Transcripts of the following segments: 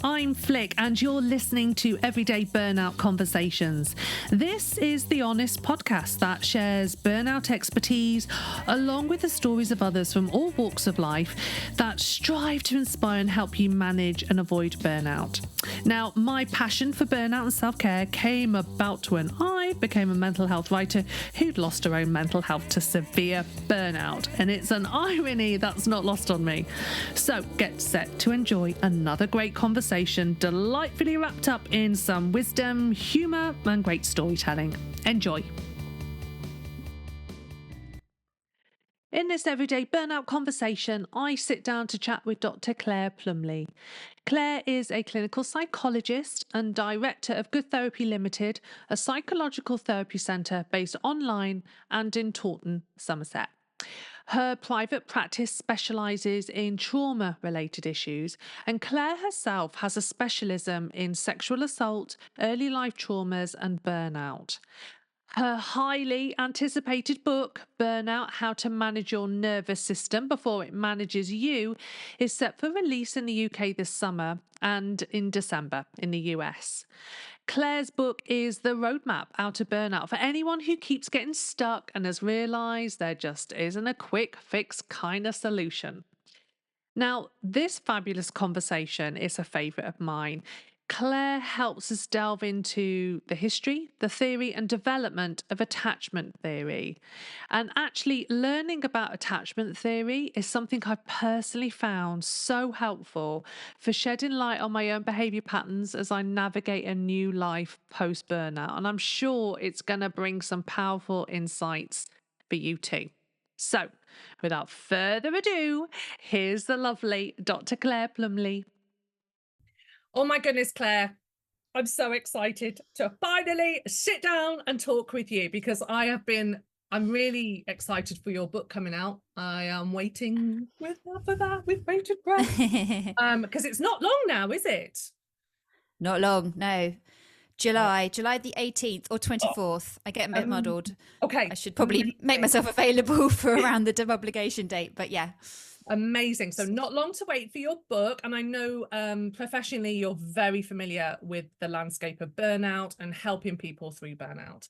I'm Flic, and you're listening to Everyday Burnout Conversations. This is the honest podcast that shares burnout expertise along with the stories of others from all walks of life that strive to inspire and help you manage and avoid burnout. Now, my passion for burnout and self-care came about when I became a mental health writer who'd lost her own mental health to severe burnout, and it's an irony that's not lost on me. So get set to enjoy another great conversation, delightfully wrapped up in some wisdom, humour and great storytelling. Enjoy. In this Everyday Burnout Conversation, I sit down to chat with Dr Claire Plumbly. Claire is a clinical psychologist and director of Good Therapy Limited, a psychological therapy centre based online and in Taunton, Somerset. Her private practice specialises in trauma-related issues, and Claire herself has a specialism in sexual assault, early life traumas and burnout. Her highly anticipated book, Burnout: How to Manage Your Nervous System Before It Manages You, is set for release in the UK this summer and in December in the US. Claire's book is the roadmap out of burnout for anyone who keeps getting stuck and has realised there just isn't a quick fix kind of solution. Now, this fabulous conversation is a favourite of mine. Claire helps us delve into the history, the theory and development of attachment theory. And actually learning about attachment theory is something I've personally found so helpful for shedding light on my own behaviour patterns as I navigate a new life post-burnout. And I'm sure it's going to bring some powerful insights for you too. So, without further ado, here's the lovely Dr Claire Plumbly. Oh my goodness, Claire, I'm so excited to finally sit down and talk with you because I'm really excited for your book coming out. I am waiting with bated breath. Because it's not long now, is it? Not long, no. July the 18th or 24th. I get a bit muddled. Okay. I should probably make myself available for around the obligation date, but yeah. Amazing. So not long to wait for your book. And I know professionally, you're very familiar with the landscape of burnout and helping people through burnout.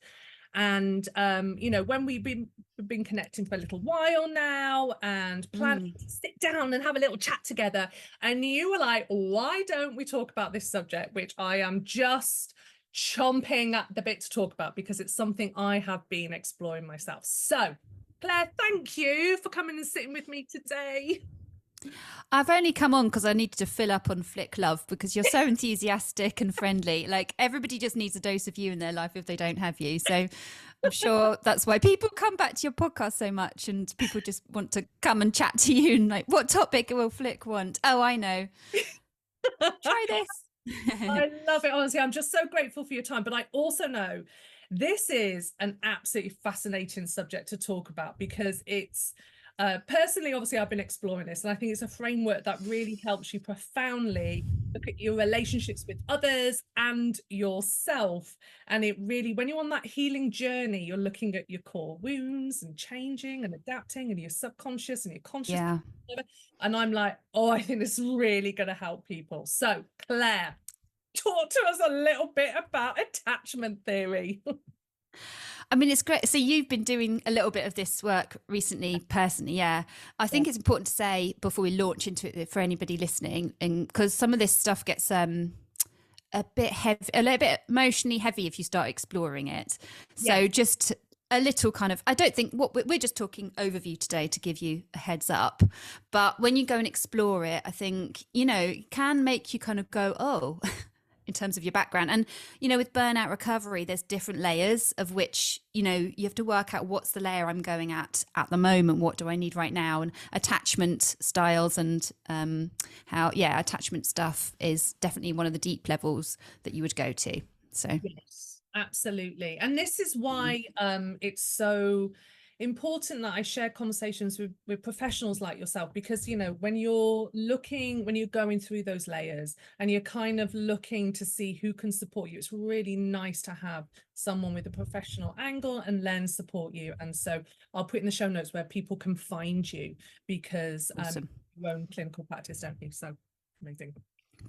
And, when we've been connecting for a little while now and planning to sit down and have a little chat together. And you were like, why don't we talk about this subject, which I am just chomping at the bit to talk about because it's something I have been exploring myself. So Claire, thank you for coming and sitting with me today. I've only come on because I needed to fill up on Flic love because you're so enthusiastic and friendly. Like everybody just needs a dose of you in their life if they don't have you. So I'm sure that's why people come back to your podcast so much and people just want to come and chat to you and like, what topic will Flic want? Oh, I know. Try this. I love it. Honestly, I'm just so grateful for your time. But I also know this is an absolutely fascinating subject to talk about because it's personally, obviously, I've been exploring this and I think it's a framework that really helps you profoundly look at your relationships with others and yourself. And it really, when you're on that healing journey, you're looking at your core wounds and changing and adapting and your subconscious and your conscious. Yeah. And I'm like, oh, I think this is really going to help people. So Claire, talk to us a little bit about attachment theory. I mean, it's great. So you've been doing a little bit of this work recently, personally. Yeah. I think it's important to say before we launch into it for anybody listening, and because some of this stuff gets a bit heavy, a little bit emotionally heavy if you start exploring it. So just a little kind of, I don't think we're just talking overview today to give you a heads up. But when you go and explore it, I think, it can make you kind of go, oh, in terms of your background. And, with burnout recovery, there's different layers of which, you have to work out what's the layer I'm going at the moment. What do I need right now? And attachment styles and attachment stuff is definitely one of the deep levels that you would go to. So yes, absolutely. And this is why it's so important that I share conversations with professionals like yourself, because when you're going through those layers and you're kind of looking to see who can support you, it's really nice to have someone with a professional angle and lens support you. And so I'll put in the show notes where people can find you because awesome. you own clinical practice, don't you? So amazing.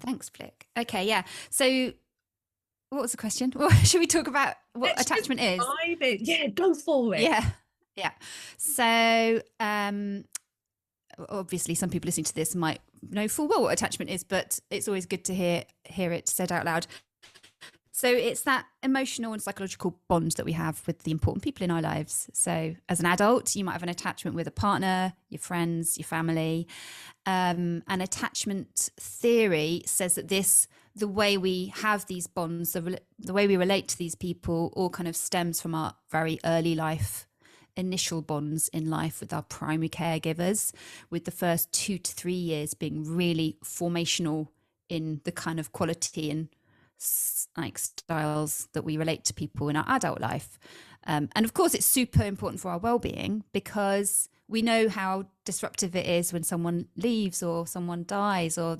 Thanks, Flic. Okay, yeah. So what was the question? Should we talk about what Let's attachment is? dive in. Yeah, go for it. Yeah. So obviously some people listening to this might know full well what attachment is, but it's always good to hear it said out loud. So it's that emotional and psychological bond that we have with the important people in our lives. So as an adult, you might have an attachment with a partner, your friends, your family. And attachment theory says that the way we have these bonds, the way we relate to these people, all kind of stems from our very early life, initial bonds in life with our primary caregivers, with the first 2 to 3 years being really formational in the kind of quality and like styles that we relate to people in our adult life. And of course, it's super important for our well-being because we know how disruptive it is when someone leaves or someone dies or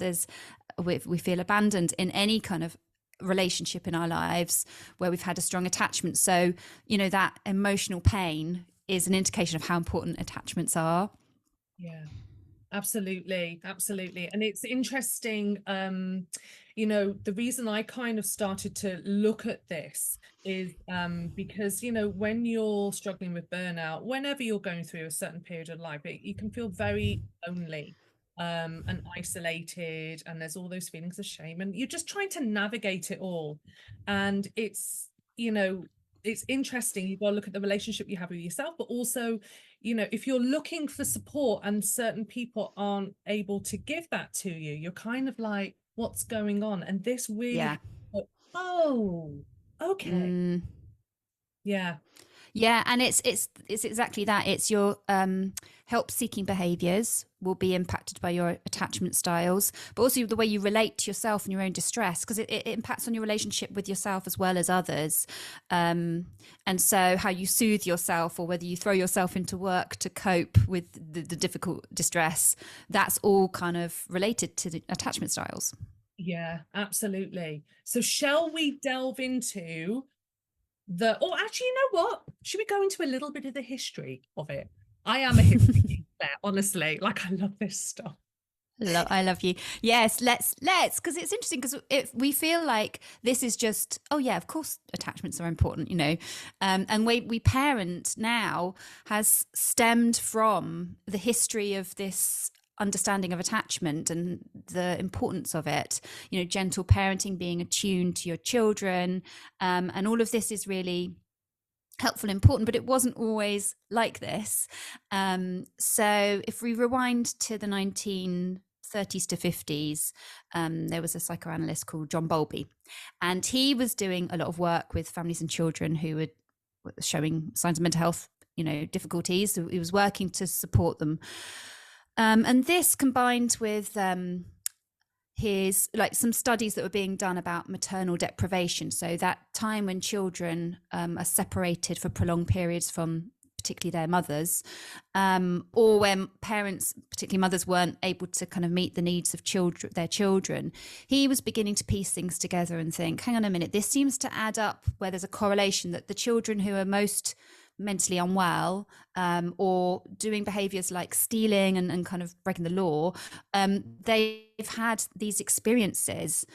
we feel abandoned in any kind of relationship in our lives where we've had a strong attachment. So, that emotional pain is an indication of how important attachments are. Yeah, absolutely. And it's interesting, the reason I kind of started to look at this is because, when you're struggling with burnout, whenever you're going through a certain period of life, you can feel very lonely and isolated, and there's all those feelings of shame, and you're just trying to navigate it all. And it's interesting. You've got to look at the relationship you have with yourself, but also, if you're looking for support and certain people aren't able to give that to you, you're kind of like, what's going on? And this really, oh, okay. Yeah, and it's exactly that. It's your help-seeking behaviours will be impacted by your attachment styles, but also the way you relate to yourself and your own distress, because it impacts on your relationship with yourself as well as others. And so how you soothe yourself, or whether you throw yourself into work to cope with the difficult distress, that's all kind of related to the attachment styles. Yeah, absolutely. So shall we delve into actually, you know what? Should we go into a little bit of the history of it? I am a history geek there, honestly. Like, I love this stuff. I love you. Yes, let's, because it's interesting, because we feel like this is just, oh yeah, of course attachments are important, and we parent now has stemmed from the history of this understanding of attachment and the importance of it, gentle parenting, being attuned to your children, and all of this is really helpful and important, but it wasn't always like this. So if we rewind to the 1930s to 50s, there was a psychoanalyst called John Bowlby, and he was doing a lot of work with families and children who were showing signs of mental health, difficulties. So he was working to support them. And this combined with his, like, some studies that were being done about maternal deprivation. So that time when children are separated for prolonged periods from particularly their mothers, or when parents, particularly mothers, weren't able to kind of meet the needs of their children, he was beginning to piece things together and think, hang on a minute, this seems to add up, where there's a correlation that the children who are most mentally unwell, or doing behaviors like stealing and kind of breaking the law, they've had these experiences.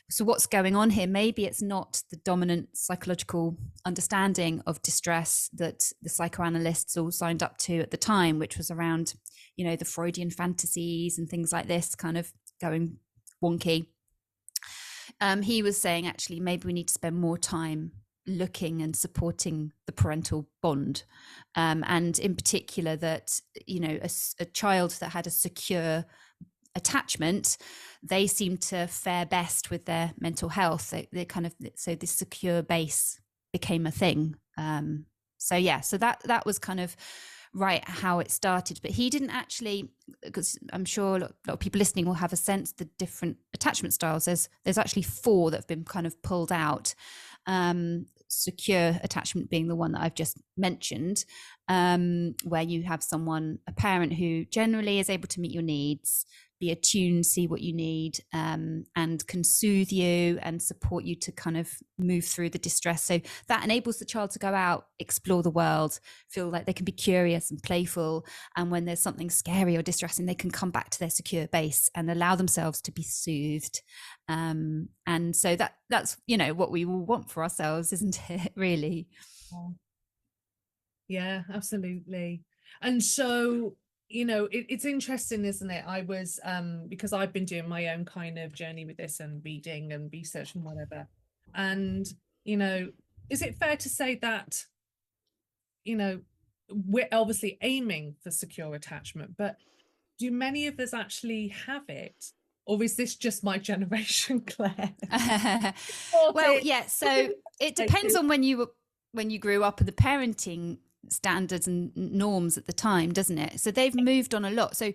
So what's going on here? Maybe it's not the dominant psychological understanding of distress that the psychoanalysts all signed up to at the time, which was around, the Freudian fantasies and things like this kind of going wonky. He was saying, actually, maybe we need to spend more time looking and supporting the parental bond, and in particular that a child that had a secure attachment, they seem to fare best with their mental health. They kind of, so this secure base became a thing. So that was kind of right how it started. But he didn't actually, because I'm sure a lot of people listening will have a sense the different attachment styles. There's actually 4 that have been kind of pulled out. secure attachment being the one that I've just mentioned, where you have someone, a parent who generally is able to meet your needs, be attuned, see what you need, and can soothe you and support you to kind of move through the distress. So that enables the child to go out, explore the world, feel like they can be curious and playful. And when there's something scary or distressing, they can come back to their secure base and allow themselves to be soothed. And so that's, you know, what we all want for ourselves, isn't it, really? Yeah, absolutely. And so, you know, it's interesting, isn't it? I was, because I've been doing my own kind of journey with this and reading and research and whatever. And, you know, is it fair to say that, you know, we're obviously aiming for secure attachment, but do many of us actually have it? Or is this just my generation, Claire? Well, yeah, so it depends on when you grew up and the parenting standards and norms at the time, doesn't it? So they've moved on a lot. So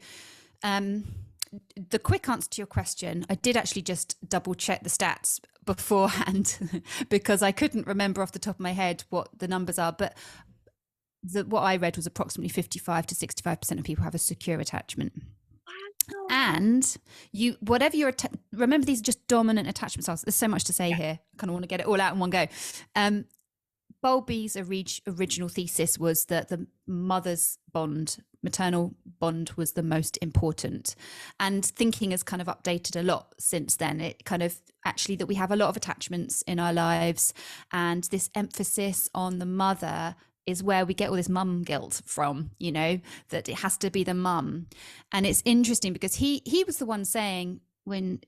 the quick answer to your question, I did actually just double check the stats beforehand because I couldn't remember off the top of my head what the numbers are, but what I read was approximately 55 to 65% of people have a secure attachment. And you, whatever your remember, these are just dominant attachment styles. There's so much to say here. I kind of want to get it all out in one go. Bowlby's original thesis was that the mother's bond, maternal bond, was the most important. And thinking has kind of updated a lot since then. It kind of actually that we have a lot of attachments in our lives, and this emphasis on the mother is where we get all this mum guilt from, you know, that it has to be the mum. And it's interesting because he was the one saying,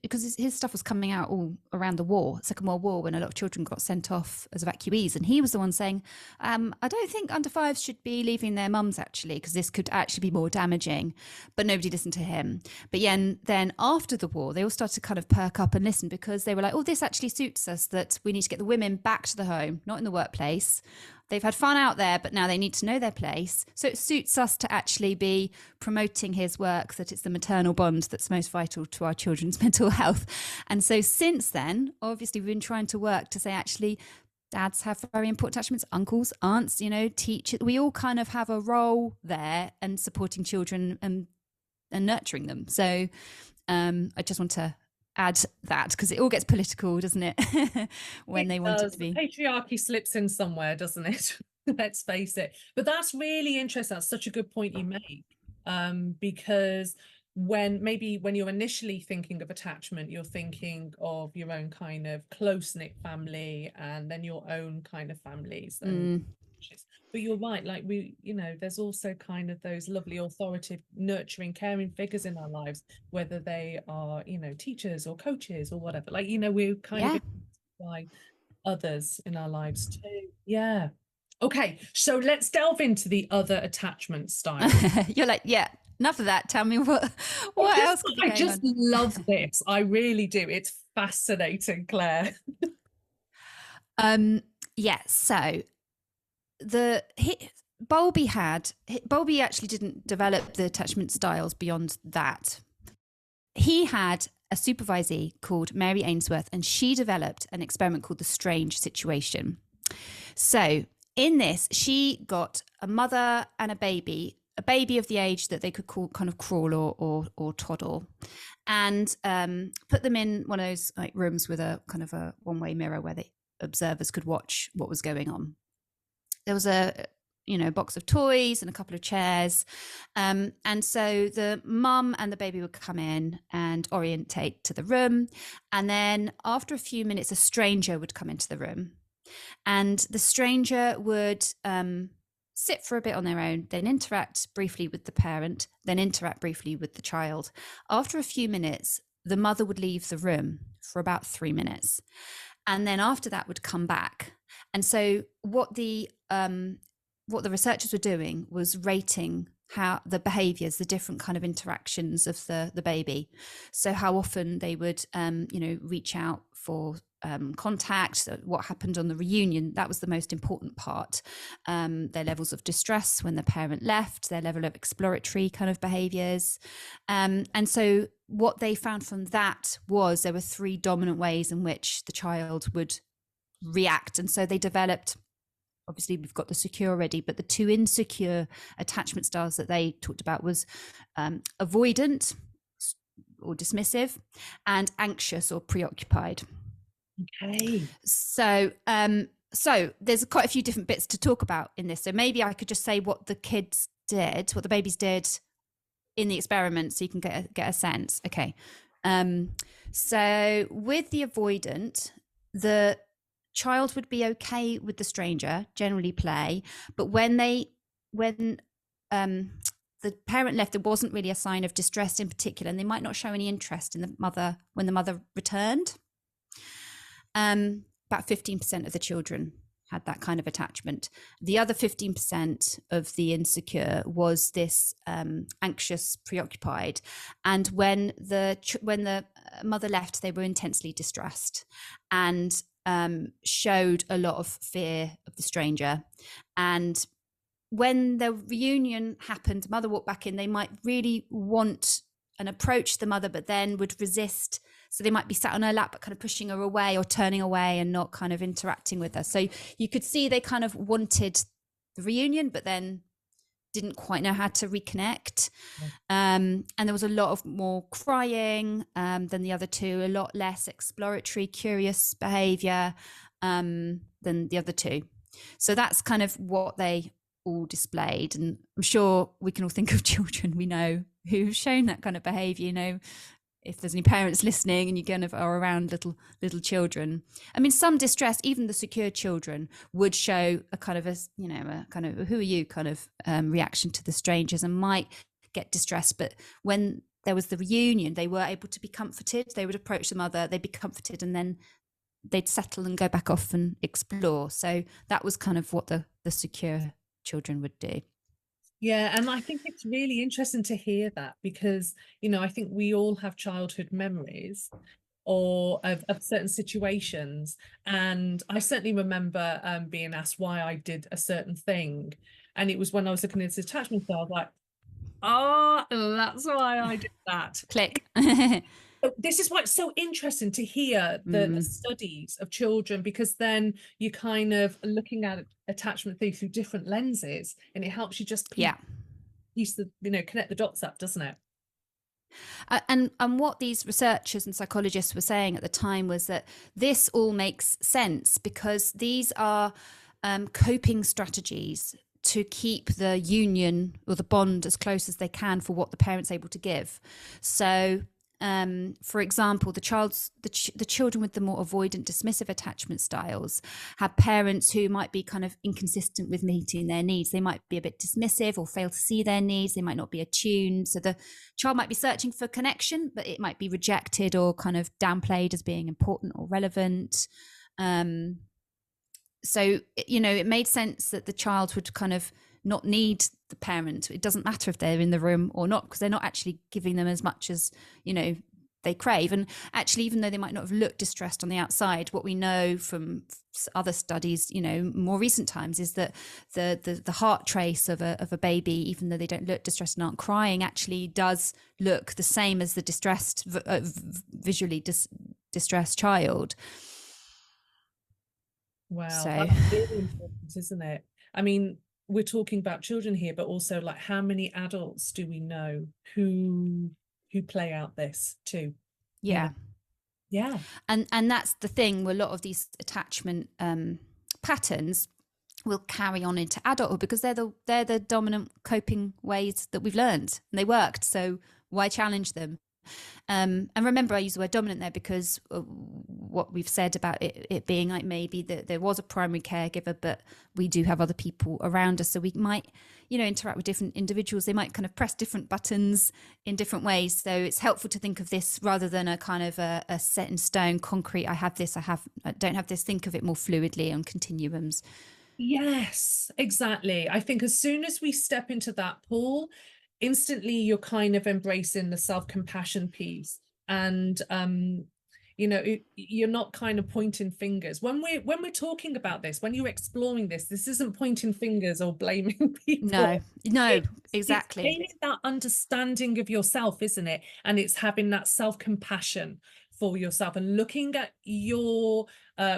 because his stuff was coming out all around the war, Second World War, when a lot of children got sent off as evacuees. And he was the one saying, I don't think under fives should be leaving their mums, actually, because this could actually be more damaging. But nobody listened to him. But yeah, and then after the war, they all started to kind of perk up and listen, because they were like, oh, this actually suits us, that we need to get the women back to the home, not in the workplace. They've had fun out there, but now they need to know their place. So it suits us to actually be promoting his work, that it's the maternal bond that's most vital to our children's mental health. And so since then, obviously, we've been trying to work to say, actually, dads have very important attachments, uncles, aunts, you know, teachers. We all kind of have a role there and supporting children and nurturing them. So I just want to add that, because it all gets political, doesn't it? When they want it to be. Patriarchy slips in somewhere, doesn't it? Let's face it. But that's really interesting. That's such a good point you make, because when you're initially thinking of attachment, you're thinking of your own kind of close-knit family and then your own kind of families. But you're right, like there's also kind of those lovely authoritative, nurturing, caring figures in our lives, whether they are, teachers or coaches or whatever. Like, we're kind of by others in our lives too. Yeah. Okay, so let's delve into the other attachment style. You're like, yeah, enough of that. Tell me what else could be going on. I just love this. I really do. It's fascinating, Claire. Yeah, so Bowlby actually didn't develop the attachment styles beyond that. He had a supervisee called Mary Ainsworth, and she developed an experiment called the strange situation. So in this, she got a mother and a baby of the age that they could kind of crawl or toddle, and put them in one of those like rooms with a kind of a one-way mirror where the observers could watch what was going on. There was a box of toys and a couple of chairs, and so the mum and the baby would come in and orientate to the room, and then after a few minutes a stranger would come into the room, and the stranger would sit for a bit on their own, then interact briefly with the parent, then interact briefly with the child. After a few minutes, the mother would leave the room for about 3 minutes, and then after that would come back. And so what the researchers were doing was rating how the behaviors, the different kind of interactions of the baby. So how often they would, reach out for contact, what happened on the reunion. That was the most important part. Their levels of distress when the parent left, their level of exploratory kind of behaviors. And so what they found from that was there were 3 dominant ways in which the child would react. And so they developed, obviously we've got the secure already, but the two insecure attachment styles that they talked about was avoidant or dismissive, and anxious or preoccupied. Okay. So there's quite a few different bits to talk about in this. So maybe I could just say what the kids did, what the babies did in the experiment, so you can get a sense. Okay. So with the avoidant, the child would be okay with the stranger, generally play, but when the parent left, there wasn't really a sign of distress in particular, and they might not show any interest in the mother when the mother returned. About 15% of the children had that kind of attachment. The other 15% of the insecure was this anxious, preoccupied, and when the mother left, they were intensely distressed and showed a lot of fear of the stranger. And when the reunion happened, mother walked back in, they might really want and approach the mother, but then would resist. So they might be sat on her lap, but kind of pushing her away or turning away and not kind of interacting with her. So you could see they kind of wanted the reunion, but then didn't quite know how to reconnect. And there was a lot of more crying than the other two, a lot less exploratory, curious behaviour than the other two. So that's kind of what they all displayed. And I'm sure we can all think of children we know who've shown that kind of behaviour. You know, if there's any parents listening and you kind of are around little children, I mean, some distress, even the secure children would show a kind of a kind of who are you kind of reaction to the strangers, and might get distressed. But when there was the reunion, they were able to be comforted. They would approach the mother, they'd be comforted, and then they'd settle and go back off and explore. So that was kind of what the secure children would do. Yeah, and I think it's really interesting to hear that, because, you know, I think we all have childhood memories or of certain situations. And I certainly remember being asked why I did a certain thing. And it was when I was looking into attachment style, I was like, that's why I did that. Click. This is why it's so interesting to hear the studies of children, because then you're kind of looking at attachment theory through different lenses, and it helps you just connect the dots up, doesn't it? And what these researchers and psychologists were saying at the time was that this all makes sense because these are coping strategies to keep the union or the bond as close as they can for what the parent's able to give. So for example, the children with the more avoidant, dismissive attachment styles have parents who might be kind of inconsistent with meeting their needs. They might be a bit dismissive or fail to see their needs. They might not be attuned. So the child might be searching for connection, but it might be rejected or kind of downplayed as being important or relevant. So, you know, it made sense that the child would kind of not need the parent. It doesn't matter if they're in the room or not, because they're not actually giving them as much as, you know, they crave. And actually, even though they might not have looked distressed on the outside, what we know from other studies, you know, more recent times, is that the heart trace of a baby, even though they don't look distressed and aren't crying, actually does look the same as the distressed, visually distressed child. Wow, So that's really important, isn't it? I mean, we're talking about children here, but also, like, how many adults do we know who play out this too? yeah. Yeah. And that's the thing, where a lot of these attachment patterns will carry on into adulthood because they're the dominant coping ways that we've learned, and they worked. So why challenge them? And remember, I use the word dominant there because what we've said about it being like maybe that there was a primary caregiver, but we do have other people around us. So we might, you know, interact with different individuals. They might kind of press different buttons in different ways. So it's helpful to think of this rather than a kind of a set in stone, concrete, I have this, I don't have this. Think of it more fluidly on continuums. Yes, exactly. I think as soon as we step into that pool, instantly you're kind of embracing the self-compassion piece, and you know, you're not kind of pointing fingers when we're talking about this. When you're exploring this isn't pointing fingers or blaming people. No, exactly. It's gaining that understanding of yourself, isn't it? And it's having that self-compassion for yourself and looking at your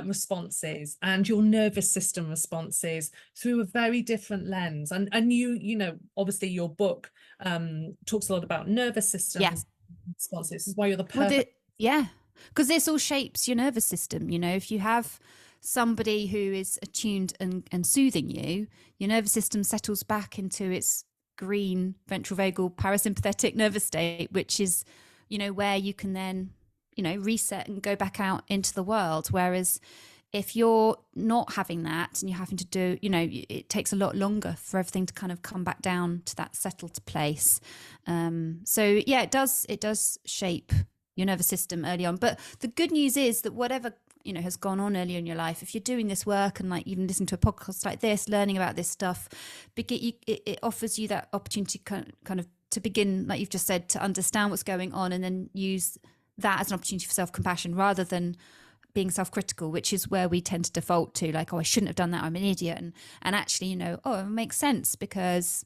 responses and your nervous system responses through a very different lens. And you know, obviously your book talks a lot about nervous system responses. This is why you're the perfect. Because this all shapes your nervous system. You know, if you have somebody who is attuned and soothing you, your nervous system settles back into its green ventral vagal parasympathetic nervous state, which is, you know, where you can then, you know, reset and go back out into the world. Whereas if you're not having that and you're having to do, you know, it takes a lot longer for everything to kind of come back down to that settled place. So yeah, it does shape your nervous system early on. But the good news is that whatever, you know, has gone on earlier in your life, if you're doing this work and like even listening to a podcast like this, learning about this stuff, it offers you that opportunity kind of to begin, like you've just said, to understand what's going on and then use that as an opportunity for self-compassion rather than being self-critical, which is where we tend to default to, like, oh, I shouldn't have done that, I'm an idiot. And actually, you know, oh, it makes sense because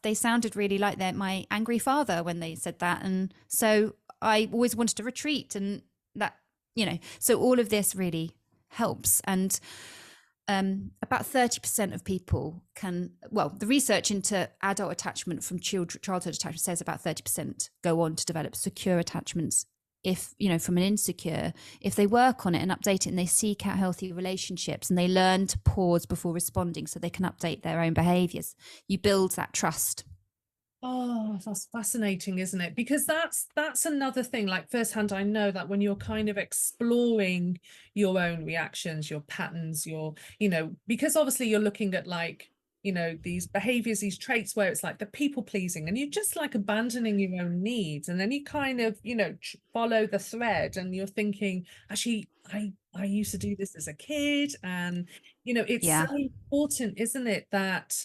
they sounded really like my angry father when they said that. And so I always wanted to retreat, and that, you know, so all of this really helps. And about 30% of people the research into adult attachment from childhood attachment says about 30% go on to develop secure attachments. If, you know, from an insecure, if they work on it and update it and they seek out healthy relationships and they learn to pause before responding so they can update their own behaviors, you build that trust. Oh, that's fascinating, isn't it? Because that's another thing, like firsthand, I know that when you're kind of exploring your own reactions, your patterns, you know, because obviously you're looking at, like, you know, these behaviors, these traits where it's like the people pleasing and you're just like abandoning your own needs. And then you kind of, you know, follow the thread and you're thinking, actually, I used to do this as a kid. And, you know, it's so important, isn't it, that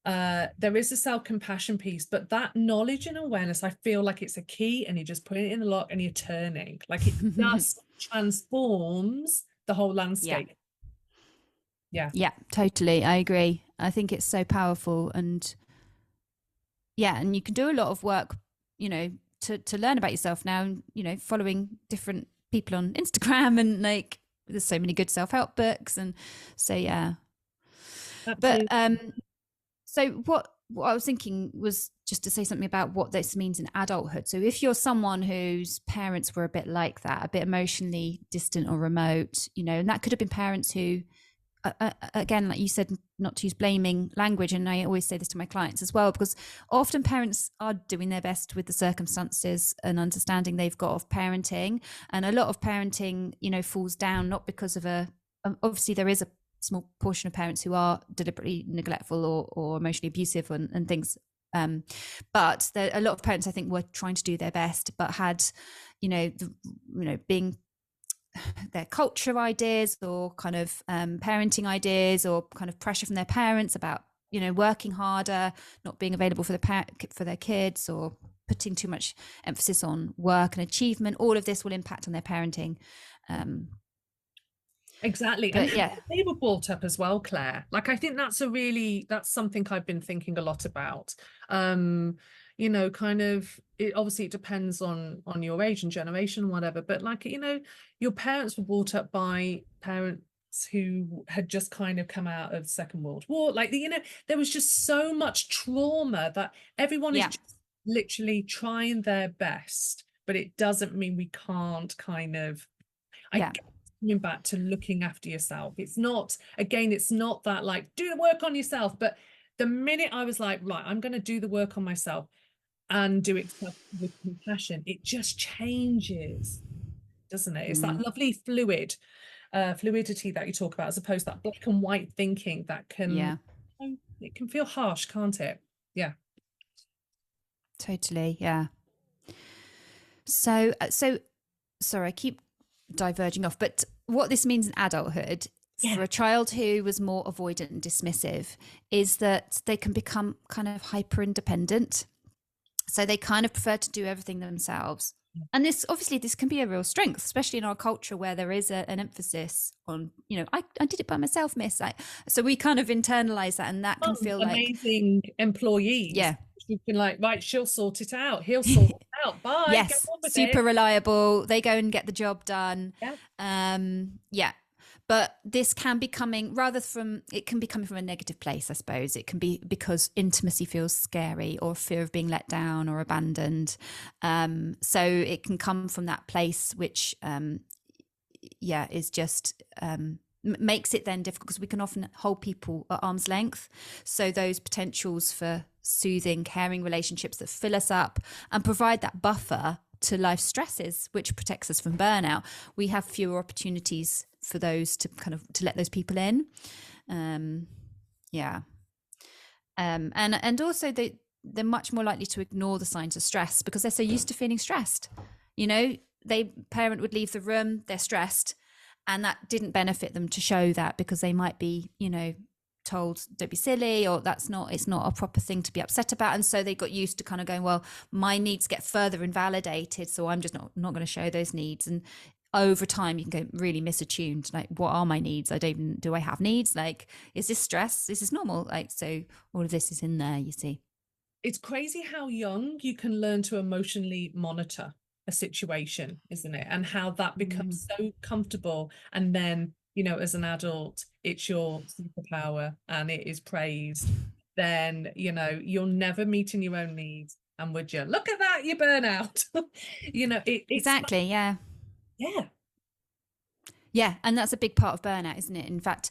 there is a self-compassion piece, but that knowledge and awareness, I feel like it's a key, and you just put it in the lock and you're turning, like, it just transforms the whole landscape. Yeah, totally, I agree. I think it's so powerful. And and you can do a lot of work, you know, to learn about yourself now, you know, following different people on Instagram, and like there's so many good self-help books. And so Absolutely. But so what I was thinking was just to say something about what this means in adulthood. So if you're someone whose parents were a bit like that, a bit emotionally distant or remote, you know, and that could have been parents who, again, like you said, not to use blaming language. And I always say this to my clients as well, because often parents are doing their best with the circumstances and understanding they've got of parenting. And a lot of parenting, you know, falls down, not because of obviously there is a small portion of parents who are deliberately neglectful or emotionally abusive and things. But there a lot of parents, I think, were trying to do their best, but had, being their culture ideas or kind of parenting ideas or kind of pressure from their parents about, working harder, not being available for their kids, or putting too much emphasis on work and achievement. All of this will impact on their parenting. Exactly. And they were brought up as well, Claire. Like, I think that's something I've been thinking a lot about. Obviously it depends on your age and generation, whatever, but like, your parents were brought up by parents who had just kind of come out of the Second World War. Like, there was just so much trauma that everyone is just literally trying their best, but it doesn't mean we can't kind of, coming back to looking after yourself. It's not that like, do the work on yourself. But the minute I was like, right, I'm going to do the work on myself and do it with compassion, it just changes, doesn't it? It's that lovely fluidity that you talk about, as opposed to that black and white thinking that can, it can feel harsh, can't it? Yeah. Totally. Yeah. So sorry, I keep diverging off, but what this means in adulthood for a child who was more avoidant and dismissive is that they can become kind of hyper independent. So they kind of prefer to do everything themselves. And this can be a real strength, especially in our culture where there is an emphasis on, I did it by myself, miss. So we kind of internalize that, and that can feel amazing employees. Yeah. You can like, right, she'll sort it out. He'll sort it out. Bye. Yes, get on with super it. reliable. They go and get the job done. Yeah. Yeah. But this can be coming it can be coming from a negative place, I suppose. It can be because intimacy feels scary, or fear of being let down or abandoned. So it can come from that place, which, is just makes it then difficult, because we can often hold people at arm's length. So those potentials for soothing, caring relationships that fill us up and provide that buffer to life stresses, which protects us from burnout, we have fewer opportunities for those to to let those people in. And also they're much more likely to ignore the signs of stress because they're so used to feeling stressed. Parent would leave the room, they're stressed, and that didn't benefit them to show that, because they might be, told don't be silly, or it's not a proper thing to be upset about. And so they got used to kind of going, well, my needs get further invalidated, so I'm just not going to show those needs. And over time you can go really misattuned, like, what are my needs? Do I have needs? Like, is this stress? Is this normal? Like, so all of this is in there, you see. It's crazy how young you can learn to emotionally monitor a situation, isn't it? And how that becomes so comfortable, and then as an adult, it's your superpower and it is praised. Then, you're never meeting your own needs. And would you look at that, you burn out? Exactly. Yeah. And that's a big part of burnout, isn't it? In fact,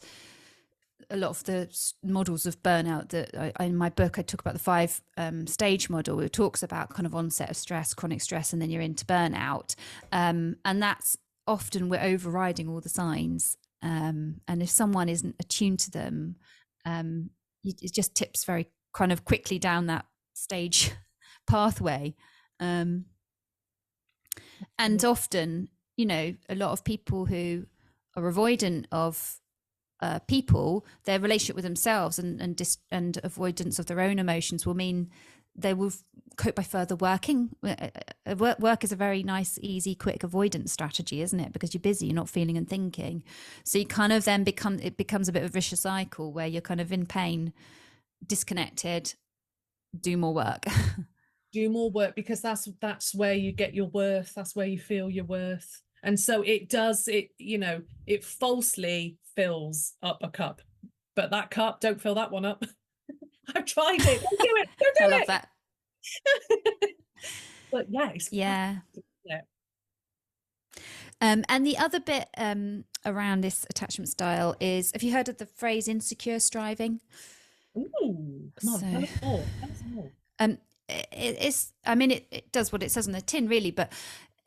a lot of the models of burnout that in my book, I talk about the 5 stage model. It talks about kind of onset of stress, chronic stress, and then you're into burnout. And that's often we're overriding all the signs. And if someone isn't attuned to them, it just tips very kind of quickly down that stage pathway. And often, a lot of people who are avoidant of people, their relationship with themselves and avoidance of their own emotions will mean they will cope by further working. Work is a very nice, easy, quick avoidance strategy, isn't it? Because you're busy, you're not feeling and thinking. So you kind of then it becomes a bit of a vicious cycle where you're kind of in pain, disconnected, do more work. Do more work, because that's where you get your worth. That's where you feel your worth. And so it falsely fills up a cup, but that cup, don't fill that one up. I've tried it. Don't do it. Don't do I love that. But yeah. And the other bit around this attachment style is, have you heard of the phrase insecure striving? Ooh, come on, tell us more. It does what it says on the tin, really, but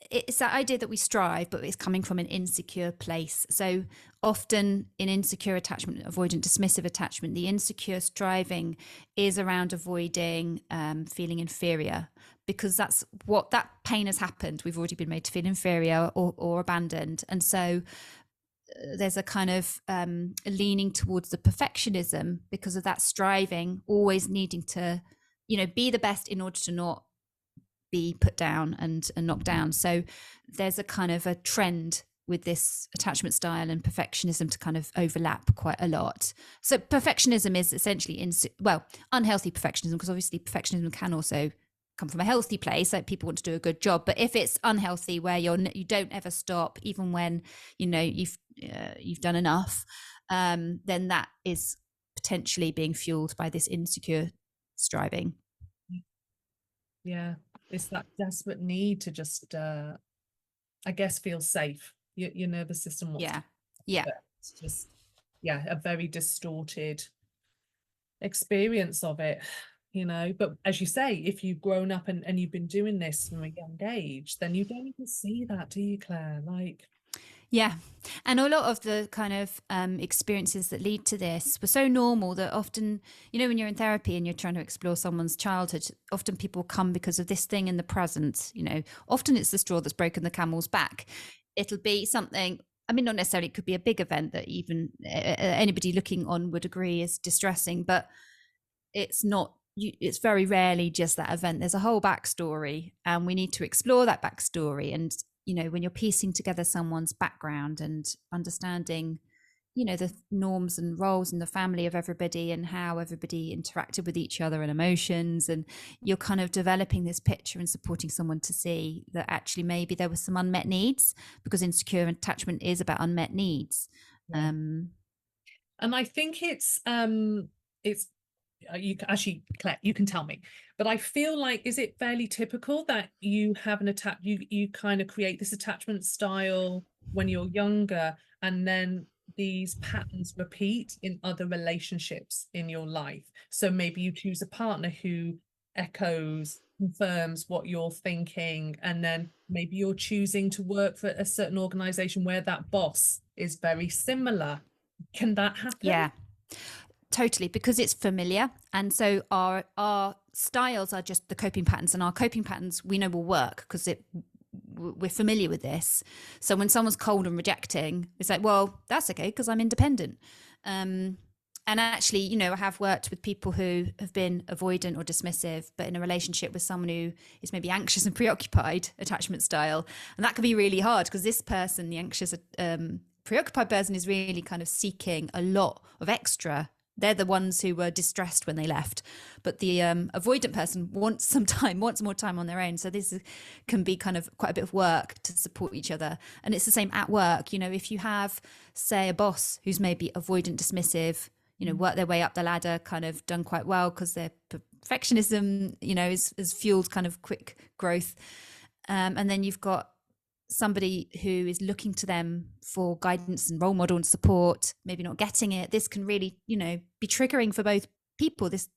it's that idea that we strive, but it's coming from an insecure place. So often in insecure attachment, avoidant dismissive attachment, the insecure striving is around avoiding feeling inferior, because that's what that pain has happened. We've already been made to feel inferior or abandoned. And so there's a kind of leaning towards the perfectionism because of that striving, always needing to, be the best in order to not be put down and knocked down. So there's a kind of a trend with this attachment style and perfectionism to kind of overlap quite a lot. So perfectionism is essentially unhealthy perfectionism, because obviously perfectionism can also come from a healthy place, like people want to do a good job. But if it's unhealthy, where you don't ever stop, even when you've done enough, then that is potentially being fueled by this insecure striving. Yeah, it's that desperate need to just I guess feel safe. Your nervous system wants to, it's just a very distorted experience of it, but as you say, if you've grown up and you've been doing this from a young age, then you don't even see that, do you, Claire? And a lot of the kind of experiences that lead to this were so normal that often, when you're in therapy and you're trying to explore someone's childhood, often people come because of this thing in the present. Often it's the straw that's broken the camel's back. It'll be something, not necessarily, it could be a big event that even anybody looking on would agree is distressing, but it's not. It's very rarely just that event. There's a whole backstory, and we need to explore that backstory. And when you're piecing together someone's background and understanding, the norms and roles in the family of everybody and how everybody interacted with each other and emotions, and you're kind of developing this picture and supporting someone to see that actually maybe there were some unmet needs, because insecure attachment is about unmet needs. Yeah. And I think it's you actually, Claire, you can tell me, but I feel like, is it fairly typical that you have an you kind of create this attachment style when you're younger, and then these patterns repeat in other relationships in your life? So maybe you choose a partner who echoes, confirms what you're thinking, and then maybe you're choosing to work for a certain organization where that boss is very similar. Can that happen? Yeah, totally, because it's familiar. And so our styles are just the coping patterns, and our coping patterns we know will work because we're familiar with this. So when someone's cold and rejecting, it's like, well, that's okay because I'm independent. And actually, I have worked with people who have been avoidant or dismissive, but in a relationship with someone who is maybe anxious and preoccupied attachment style. And that can be really hard because this person, the anxious, preoccupied person, is really kind of seeking a lot of extra. They're the ones who were distressed when they left, but the avoidant person wants more time on their own. So this can be kind of quite a bit of work to support each other. And it's the same at work. If you have, say, a boss who's maybe avoidant, dismissive, work their way up the ladder, kind of done quite well because their perfectionism, is fueled kind of quick growth. And then you've got somebody who is looking to them for guidance and role model and support, maybe not getting it. This can really, be triggering for both people. This,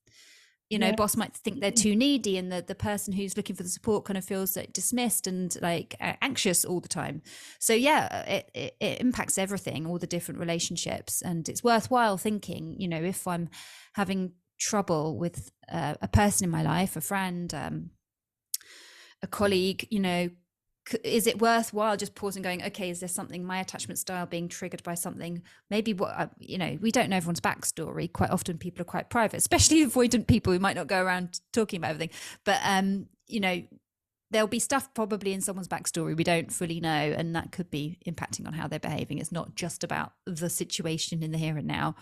boss might think they're too needy, and the person who's looking for the support kind of feels like dismissed and like anxious all the time. So yeah, it impacts everything, all the different relationships. And it's worthwhile thinking, if I'm having trouble with a person in my life, a friend, a colleague, is it worthwhile just pausing, going, okay, is there something, my attachment style being triggered by something? Maybe we don't know everyone's backstory. Quite often people are quite private, especially avoidant people who might not go around talking about everything. But, there'll be stuff probably in someone's backstory we don't fully know, and that could be impacting on how they're behaving. It's not just about the situation in the here and now.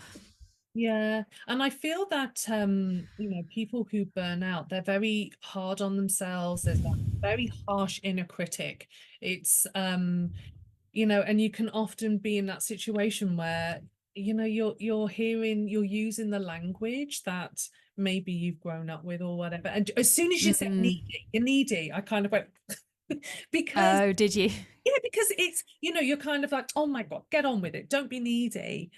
Yeah. And I feel that, people who burn out, they're very hard on themselves. There's that very harsh inner critic. It's, and you can often be in that situation where, you're using the language that maybe you've grown up with or whatever. And as soon as you say you're needy, I kind of went, because. Oh, did you? Yeah, because it's, you're kind of like, oh my God, get on with it. Don't be needy.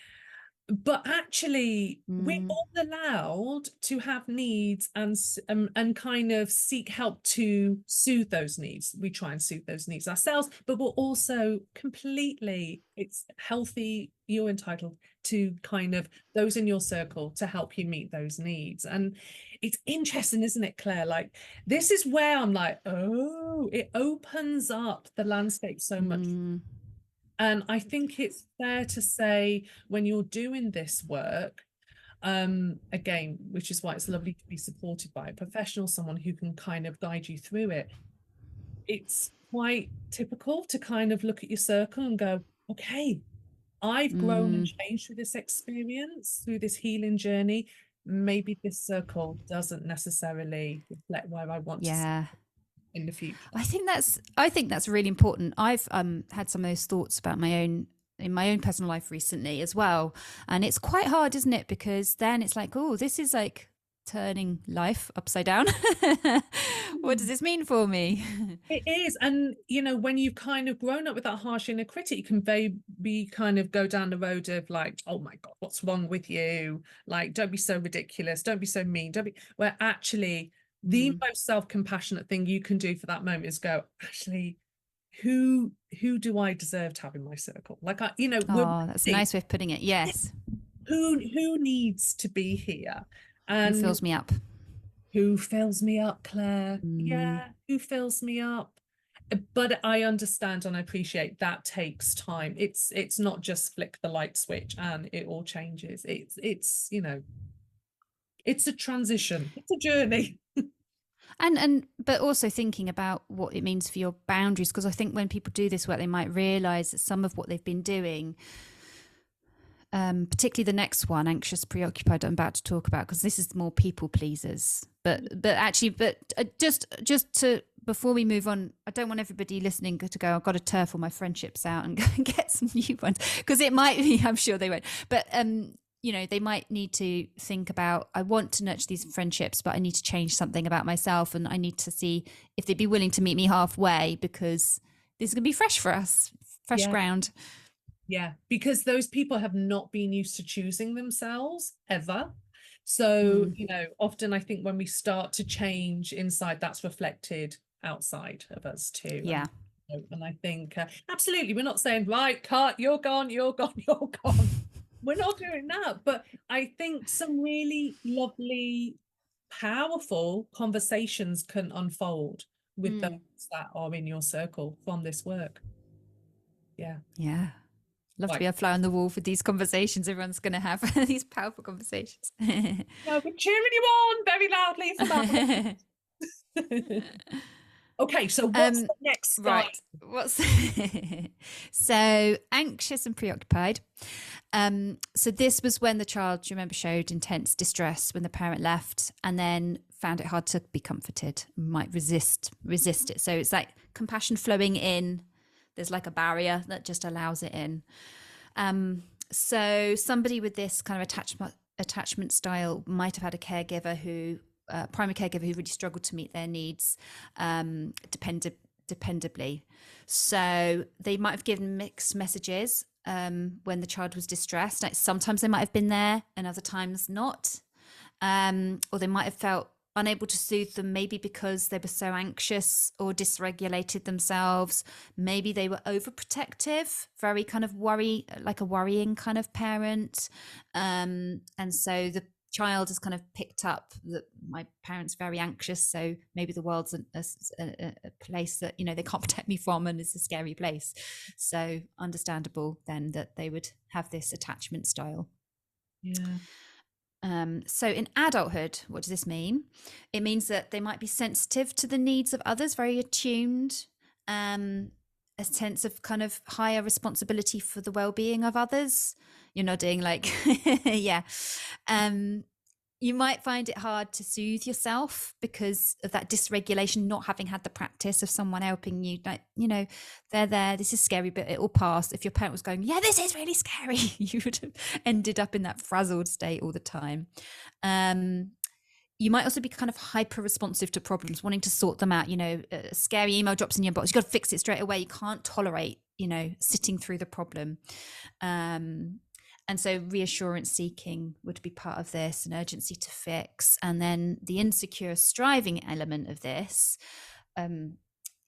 But actually, we're all allowed to have needs and kind of seek help to soothe those needs. We try and soothe those needs ourselves, but we're also it's healthy. You're entitled to kind of those in your circle to help you meet those needs. And it's interesting, isn't it, Claire? Like, this is where I'm like, oh, it opens up the landscape so much. And I think it's fair to say, when you're doing this work, again, which is why it's lovely to be supported by a professional, someone who can kind of guide you through it. It's quite typical to kind of look at your circle and go, okay, I've grown and changed through this experience, through this healing journey. Maybe this circle doesn't necessarily reflect where I want to in the future. I think that's really important. I've had some of those thoughts about in my own personal life recently as well, and it's quite hard, isn't it? Because then it's like, oh, this is like turning life upside down. What does this mean for me? It is. And when you've kind of grown up with that harsh inner critic, you can be kind of go down the road of like, oh my God, what's wrong with you? Like, don't be so ridiculous, don't be so mean, where actually the most self-compassionate thing you can do for that moment is go, actually, who do I deserve to have in my circle? Like, that's a nice way of putting it. Yes. Who needs to be here? And who fills me up? Who fills me up, Claire? Yeah, who fills me up? But I understand and I appreciate that takes time. It's not just flick the light switch and it all changes. It's it's a transition. It's a journey. But also thinking about what it means for your boundaries, because I think when people do this work, they might realize that some of what they've been doing particularly the next one, anxious, preoccupied, I'm about to talk about, because this is more people pleasers. But just to, before we move on, I don't want everybody listening to go, I've got to turf all my friendships out and go and get some new ones, because it might be, I'm sure they won't. But they might need to think about, I want to nurture these friendships, but I need to change something about myself, and I need to see if they'd be willing to meet me halfway, because this is going to be fresh for us, fresh ground. Yeah, because those people have not been used to choosing themselves ever. So, often I think when we start to change inside, that's reflected outside of us too. Yeah. And I think, absolutely, we're not saying, right, cut, you're gone, you're gone, you're gone. We're not doing that. But I think some really lovely, powerful conversations can unfold with those that are in your circle from this work. Yeah. Yeah. Love to be a fly on the wall for these conversations everyone's going to have, these powerful conversations. No, we're cheering you on very loudly for that. Okay, so what's the next slide? Right. So anxious and preoccupied. So this was when the child, do you remember, showed intense distress when the parent left, and then found it hard to be comforted, might resist it. So it's like compassion flowing in. There's like a barrier that just allows it in. So somebody with this kind of attachment style might have had a caregiver primary caregiver who really struggled to meet their needs dependably. So they might have given mixed messages when the child was distressed. Like sometimes they might have been there and other times not. Or they might have felt unable to soothe them, maybe because they were so anxious or dysregulated themselves. Maybe they were overprotective, very kind of like a worrying kind of parent. And so the child has kind of picked up that my parent's very anxious, so maybe the world's a place that they can't protect me from, and it's a scary place. So understandable then that they would have this attachment style. Yeah. So in adulthood, what does this mean? It means that they might be sensitive to the needs of others, very attuned, a sense of kind of higher responsibility for the well-being of others. You're nodding like, yeah. You might find it hard to soothe yourself because of that dysregulation, not having had the practice of someone helping you. Like, they're there, this is scary, but it will pass. If your parent was going, yeah, this is really scary, you would have ended up in that frazzled state all the time. You might also be kind of hyper responsive to problems, wanting to sort them out. A scary email drops in your box, you've got to fix it straight away. You can't tolerate, sitting through the problem. And so reassurance seeking would be part of this, an urgency to fix. And then the insecure striving element of this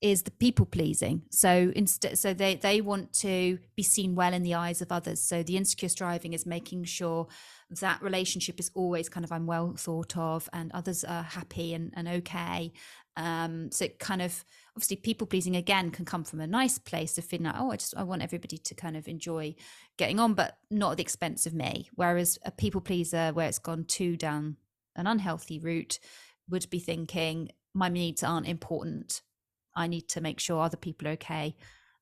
is the people pleasing. So they want to be seen well in the eyes of others. So the insecure striving is making sure that relationship is always kind of, I'm well thought of and others are happy and okay. So it kind of, obviously people pleasing again can come from a nice place of feeling like, I want everybody to kind of enjoy getting on, but not at the expense of me. Whereas a people pleaser, where it's gone too down an unhealthy route, would be thinking, my needs aren't important. I need to make sure other people are okay.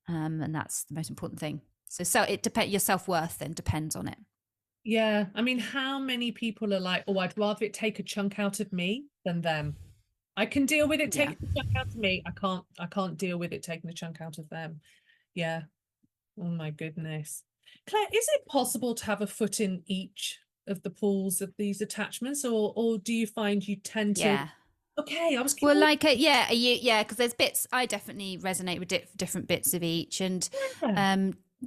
And that's the most important thing. So it depends, your self-worth then depends on it. Yeah. I mean, how many people are like, I'd rather it take a chunk out of me than them. I can deal with it taking a chunk out of me. I can't deal with it taking a chunk out of them. Yeah. Oh my goodness. Claire, is it possible to have a foot in each of the pools of these attachments, or do you find you tend to? Yeah. Okay, I was. Well, like, because there's bits I definitely resonate with different bits of each, and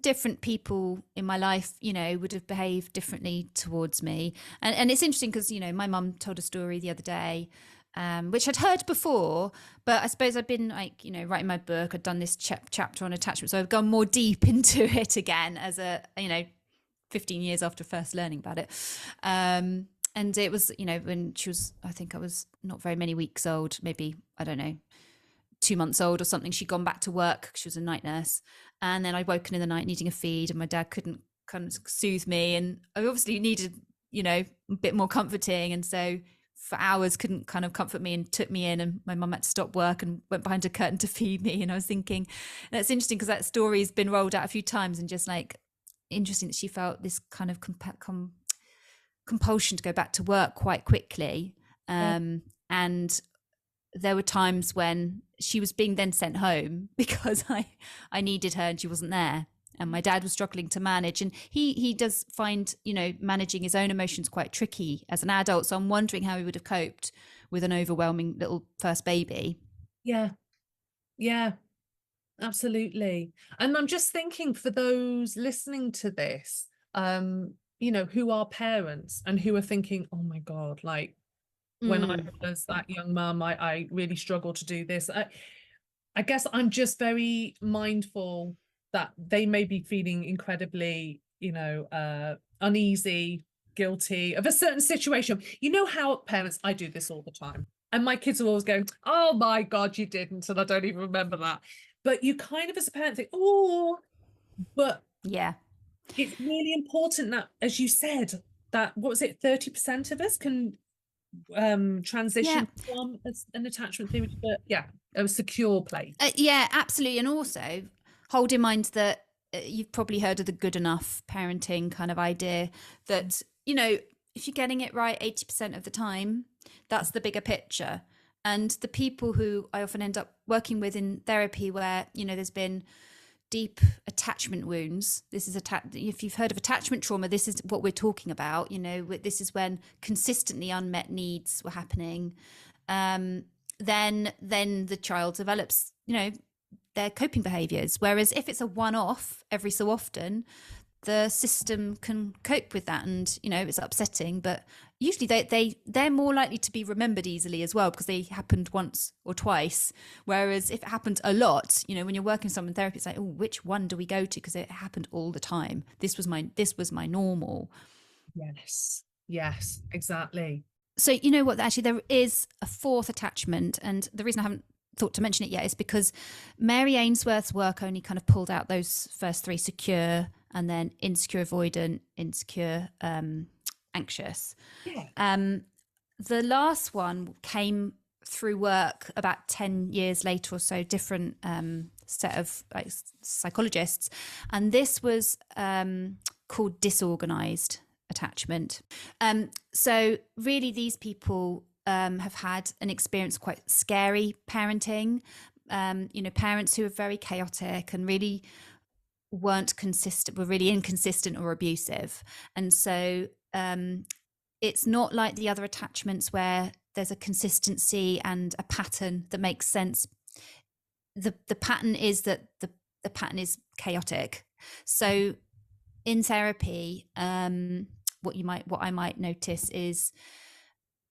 different people in my life, would have behaved differently towards me. And it's interesting because, my mum told a story the other day, which I'd heard before, but I suppose I've been like, writing my book, I'd done this chapter on attachment. So I've gone more deep into it again as 15 years after first learning about it. And it was, when she was, I think I was not very many weeks old, maybe, I don't know, 2 months old or something. She'd gone back to work. She was a night nurse. And then I'd woken in the night needing a feed, and my dad couldn't kind of soothe me. And I obviously needed, a bit more comforting. And so for hours couldn't kind of comfort me and took me in, and my mum had to stop work and went behind a curtain to feed me. And I was thinking, that's interesting because that story's been rolled out a few times, and just like, interesting that she felt this kind of compulsion to go back to work quite quickly. And there were times when she was being then sent home because I needed her and she wasn't there. And my dad was struggling to manage. And he does find, managing his own emotions quite tricky as an adult. So I'm wondering how he would have coped with an overwhelming little first baby. Yeah. Yeah, absolutely. And I'm just thinking, for those listening to this, who are parents and who are thinking, oh my God, like when I was that young mum, I really struggled to do this. I guess I'm just very mindful that they may be feeling incredibly, uneasy, guilty of a certain situation. You know how parents, I do this all the time. And my kids are always going, oh my God, you didn't. And I don't even remember that. But you kind of, as a parent, think, oh, but yeah, it's really important that, as you said, that, what was it, 30% of us can transition from an attachment theory to a secure place. Yeah, absolutely. And also hold in mind that you've probably heard of the good enough parenting kind of idea that, if you're getting it right 80% of the time, that's the bigger picture. And the people who I often end up working with in therapy where, there's been deep attachment wounds. This is if you've heard of attachment trauma, this is what we're talking about. This is when consistently unmet needs were happening. Then the child develops, their coping behaviors. Whereas if it's a one-off every so often, the system can cope with that, and it's upsetting, but usually they're more likely to be remembered easily as well because they happened once or twice. Whereas if it happened a lot, when you're working with someone in therapy, it's like, oh, which one do we go to, because it happened all the time. This was my normal. Yes, exactly. So you know what, actually there is a fourth attachment, and the reason I haven't thought to mention it yet is because Mary Ainsworth's work only kind of pulled out those first three: secure, and then insecure avoidant, insecure anxious. The last one came through work about 10 years later or so, different set of psychologists, and this was called disorganized attachment. So really these people have had an experience of quite scary parenting, parents who are very chaotic and really weren't consistent, were really inconsistent or abusive. And so it's not like the other attachments where there's a consistency and a pattern that makes sense. The pattern is that the pattern is chaotic. So in therapy, what I might notice is,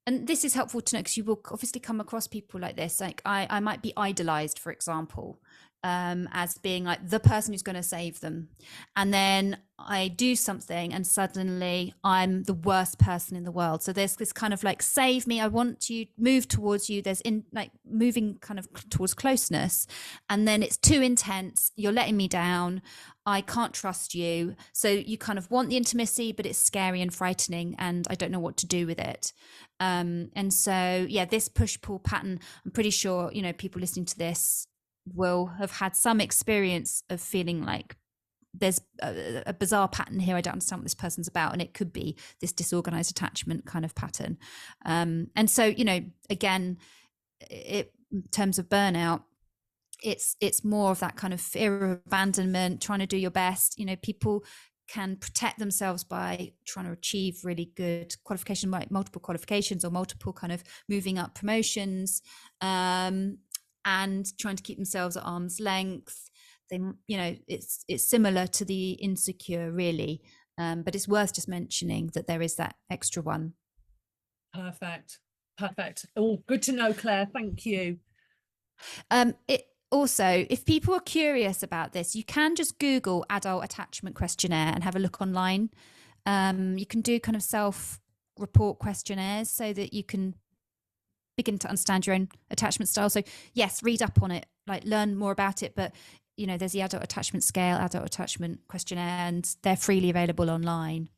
and this is helpful to know because you will obviously come across people like this. Like I might be idolized, for example, as being like the person who's going to save them. And then I do something and suddenly I'm the worst person in the world. So there's this kind of like, save me, I want you, move towards you. There's moving kind of towards closeness. And then it's too intense. You're letting me down. I can't trust you. So you kind of want the intimacy, but it's scary and frightening and I don't know what to do with it. And so, this push-pull pattern, I'm pretty sure, people listening to this will have had some experience of feeling like there's a bizarre pattern here. I don't understand what this person's about. And it could be this disorganized attachment kind of pattern. And so, again, in terms of burnout, it's more of that kind of fear of abandonment, trying to do your best. People can protect themselves by trying to achieve really good qualification, like multiple qualifications or multiple kind of moving up promotions, and trying to keep themselves at arm's length. They, it's similar to the insecure really, but it's worth just mentioning that there is that extra one. Perfect. Oh, good to know, Claire. Thank you. Also, if people are curious about this, you can just Google adult attachment questionnaire and have a look online. You can do kind of self-report questionnaires so that you can begin to understand your own attachment style. So yes, read up on it, like learn more about it. But, there's the adult attachment scale, adult attachment questionnaire, and they're freely available online.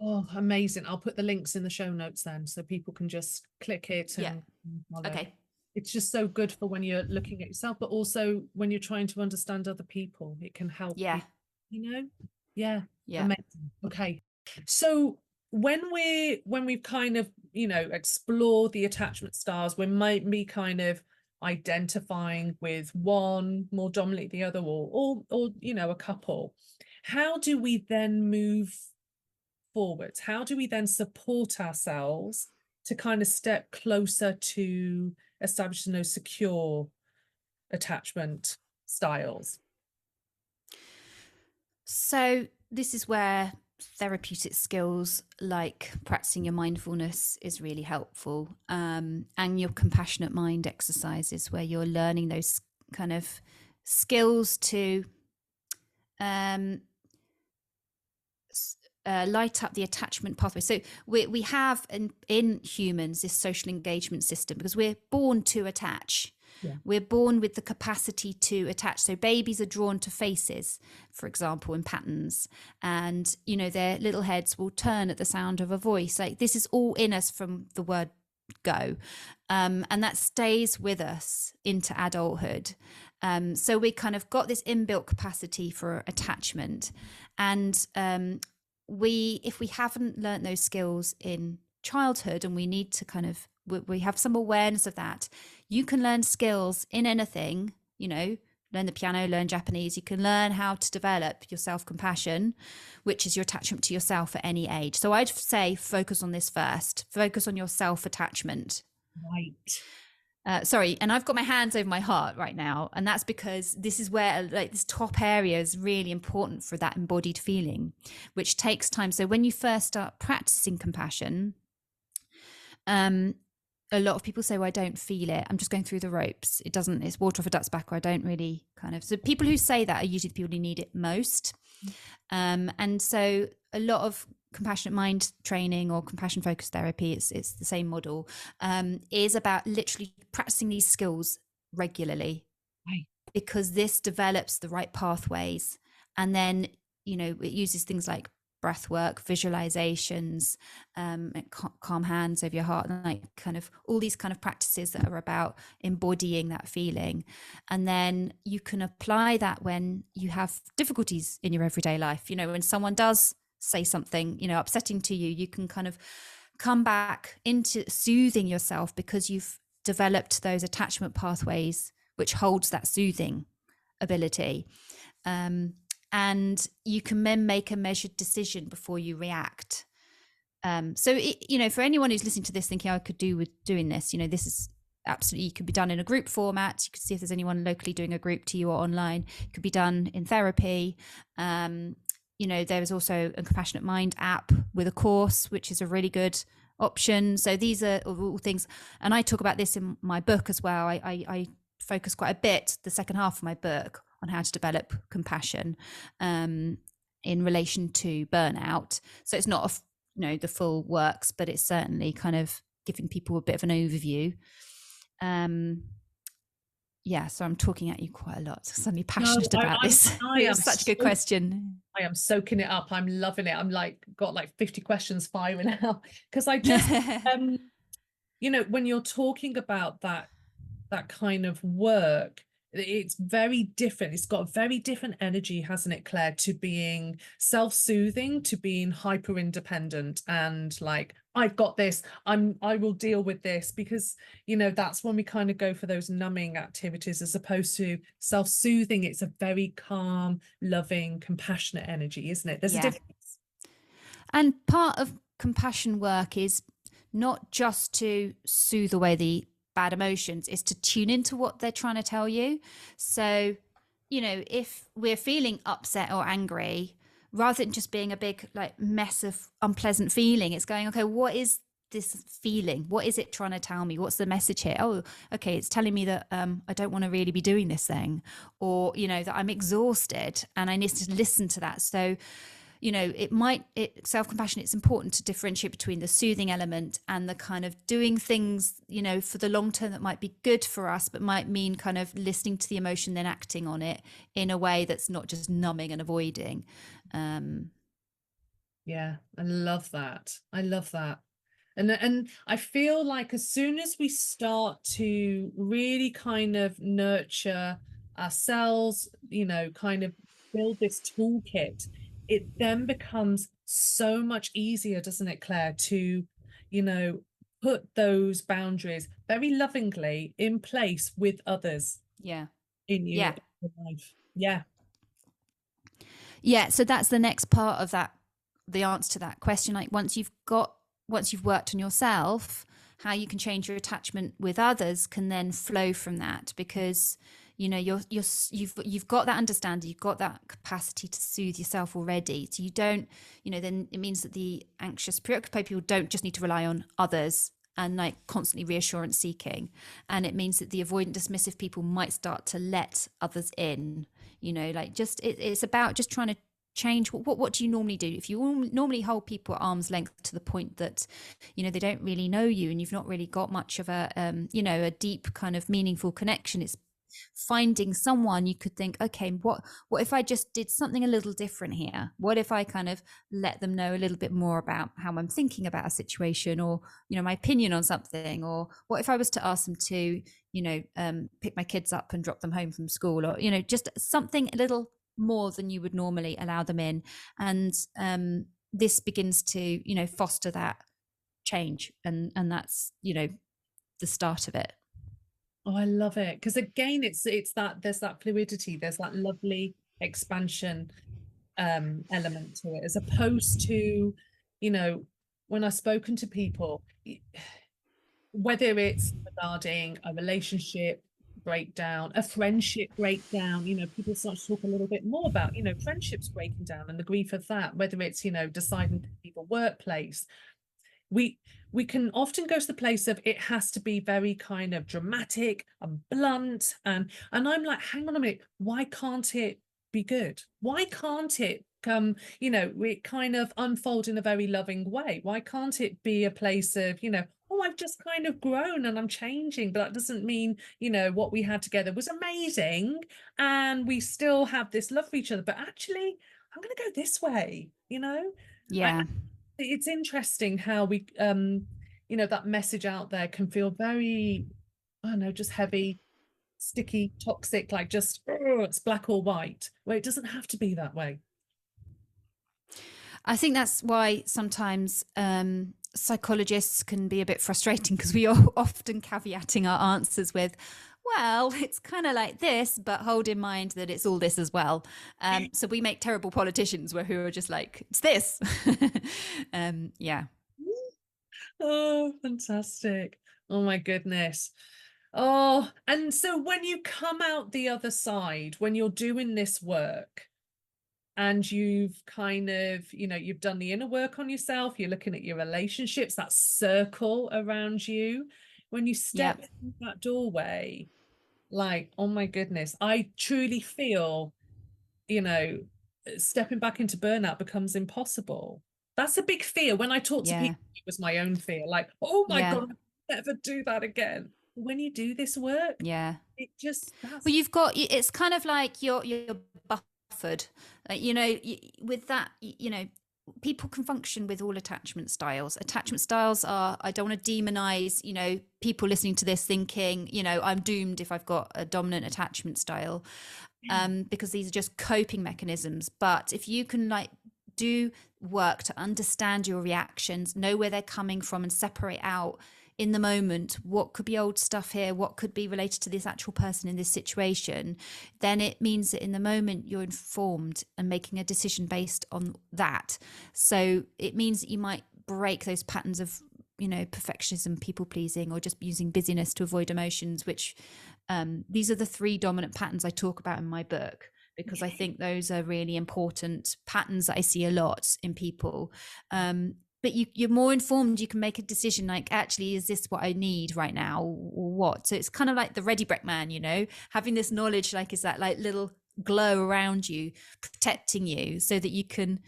Oh, amazing. I'll put the links in the show notes then so people can just click it. And Okay. It's just so good for when you're looking at yourself, but also when you're trying to understand other people, it can help. Yeah. Yeah. Yeah. Amazing. Okay. So when we've kind of, you know, explored the attachment styles, we might be kind of identifying with one more dominantly the other, or you know, a couple. How do we then move forwards? How do we then support ourselves to kind of step closer to establishing those secure attachment styles? So this is where therapeutic skills like practicing your mindfulness is really helpful, and your compassionate mind exercises, where you're learning those kind of skills to light up the attachment pathway. So we have in humans this social engagement system, because we're born to attach. Yeah. We're born with the capacity to attach. So babies are drawn to faces, for example, in patterns, and you know, their little heads will turn at the sound of a voice. Like, this is all in us from the word go, and that stays with us into adulthood. So we kind of got this inbuilt capacity for attachment, and if we haven't learnt those skills in childhood, and we need to kind of, we have some awareness of that. You can learn skills in anything, you know, learn the piano, learn Japanese. You can learn how to develop your self-compassion, which is your attachment to yourself at any age. So I'd say focus on this first. Focus on your self-attachment. Right. Sorry, and I've got my hands over my heart right now, and that's because this is where, like, this top area is really important for that embodied feeling, which takes time. So when you first start practicing compassion, a lot of people say, well, I don't feel it, I'm just going through the ropes, it's water off a duck's back, or I don't really kind of. So people who say that are usually the people who need it most. And so a lot of compassionate mind training or compassion focused therapy, it's the same model, is about literally practicing these skills regularly. Right. Because this develops the right pathways, and then, you know, it uses things like breath work, visualizations, calm hands over your heart, and like kind of all these kind of practices that are about embodying that feeling. And then you can apply that when you have difficulties in your everyday life. You know, when someone does say something, you know, upsetting to you, you can kind of come back into soothing yourself, because you've developed those attachment pathways which holds that soothing ability. And you can then make a measured decision before you react. So, you know, for anyone who's listening to this thinking, I could do with doing this, you know, this is absolutely, it could be done in a group format. You could see if there's anyone locally doing a group to you or online. It could be done in therapy. You know, there is also a Compassionate Mind app with a course, which is a really good option. So these are all things. And I talk about this in my book as well. I focus quite a bit, the second half of my book, on how to develop compassion in relation to burnout. So it's not you know, the full works, but it's certainly kind of giving people a bit of an overview. Yeah, so I'm talking at you quite a lot. Suddenly passionate about this. It's such a good question. I am soaking it up. I'm loving it. I'm like, got like 50 questions firing out, because I just, you know, when you're talking about that kind of work, it's very different. It's got a very different energy, hasn't it, Claire, to being self-soothing, to being hyper independent and like, I've got this, I will deal with this, because, you know, that's when we kind of go for those numbing activities, as opposed to self-soothing. It's a very calm, loving, compassionate energy, isn't it? There's a difference. And part of compassion work is not just to soothe away the bad emotions, is to tune into what they're trying to tell you. So, you know, if we're feeling upset or angry, rather than just being a big like mess of unpleasant feeling, it's going, okay, what is this feeling? What is it trying to tell me? What's the message here? Oh, okay, it's telling me that I don't want to really be doing this thing, or, you know, that I'm exhausted and I need to listen to that. So, you know, self-compassion, it's important to differentiate between the soothing element and the kind of doing things, you know, for the long term that might be good for us, but might mean kind of listening to the emotion, then acting on it in a way that's not just numbing and avoiding. Yeah, I love that. I love that. And I feel like as soon as we start to really kind of nurture ourselves, you know, kind of build this toolkit, it then becomes so much easier, doesn't it, Claire, to, you know, put those boundaries very lovingly in place with others Yeah. in your Yeah. life. Yeah. Yeah. So that's the next part of that, the answer to that question. Like once you've worked on yourself, how you can change your attachment with others can then flow from that, because you know you've got that understanding, you've got that capacity to soothe yourself already. So you don't, you know, then it means that the anxious, preoccupied people don't just need to rely on others and like constantly reassurance seeking, and it means that the avoidant dismissive people might start to let others in, you know, like just it's about just trying to change what do you normally do if you normally hold people at arm's length to the point that, you know, they don't really know you and you've not really got much of a you know, a deep kind of meaningful connection. It's finding someone you could think, okay, what if I just did something a little different here? What if I kind of let them know a little bit more about how I'm thinking about a situation, or, you know, my opinion on something? Or what if I was to ask them to, you know, pick my kids up and drop them home from school, or, you know, just something a little more than you would normally allow them in. And this begins to, you know, foster that change, and that's, you know, the start of it. Oh, I love it. Because again, it's that there's that fluidity, there's that lovely expansion element to it, as opposed to, you know, when I've spoken to people, whether it's regarding a relationship breakdown, a friendship breakdown, you know, people start to talk a little bit more about, you know, friendships breaking down and the grief of that, whether it's, you know, deciding to leave a workplace. We can often go to the place of it has to be very kind of dramatic and blunt, and I'm like, hang on a minute, why can't it be good? Why can't it come, you know, it kind of unfold in a very loving way? Why can't it be a place of, you know, oh, I've just kind of grown and I'm changing, but that doesn't mean, you know, what we had together was amazing and we still have this love for each other, but actually I'm going to go this way, you know? Yeah. It's interesting how we you know, that message out there can feel very, I don't know, just heavy, sticky, toxic, like just it's black or white, where it doesn't have to be that way. I think that's why sometimes psychologists can be a bit frustrating, because we are often caveating our answers with, well, it's kind of like this, but hold in mind that it's all this as well. So we make terrible politicians who are just like, it's this. Yeah. Oh, fantastic. Oh my goodness. Oh, and so when you come out the other side, when you're doing this work and you've kind of, you know, you've done the inner work on yourself, you're looking at your relationships, that circle around you, when you step through that doorway, like, oh my goodness, I truly feel, you know, stepping back into burnout becomes impossible. That's a big fear. When I talk to people, it was my own fear, like, oh my God, I'll never do that again. When you do this work, it just, that's... Well, you've got, it's kind of like you're buffered, you know, with that, you know, people can function with all attachment styles. Attachment styles are, I don't want to demonize, you know, people listening to this thinking, you know, I'm doomed if I've got a dominant attachment style, because these are just coping mechanisms. But if you can like do work to understand your reactions, know where they're coming from, and separate out in the moment what could be old stuff here, what could be related to this actual person in this situation, then it means that in the moment you're informed and making a decision based on that. So it means that you might break those patterns of, you know, perfectionism, people pleasing, or just using busyness to avoid emotions, which these are the 3 dominant patterns I talk about in my book, because I think those are really important patterns that I see a lot in people. But you're more informed, you can make a decision like, actually, is this what I need right now, or what? So it's kind of like the ready brek man, you know, having this knowledge, like, is that like little glow around you, protecting you, so that you can,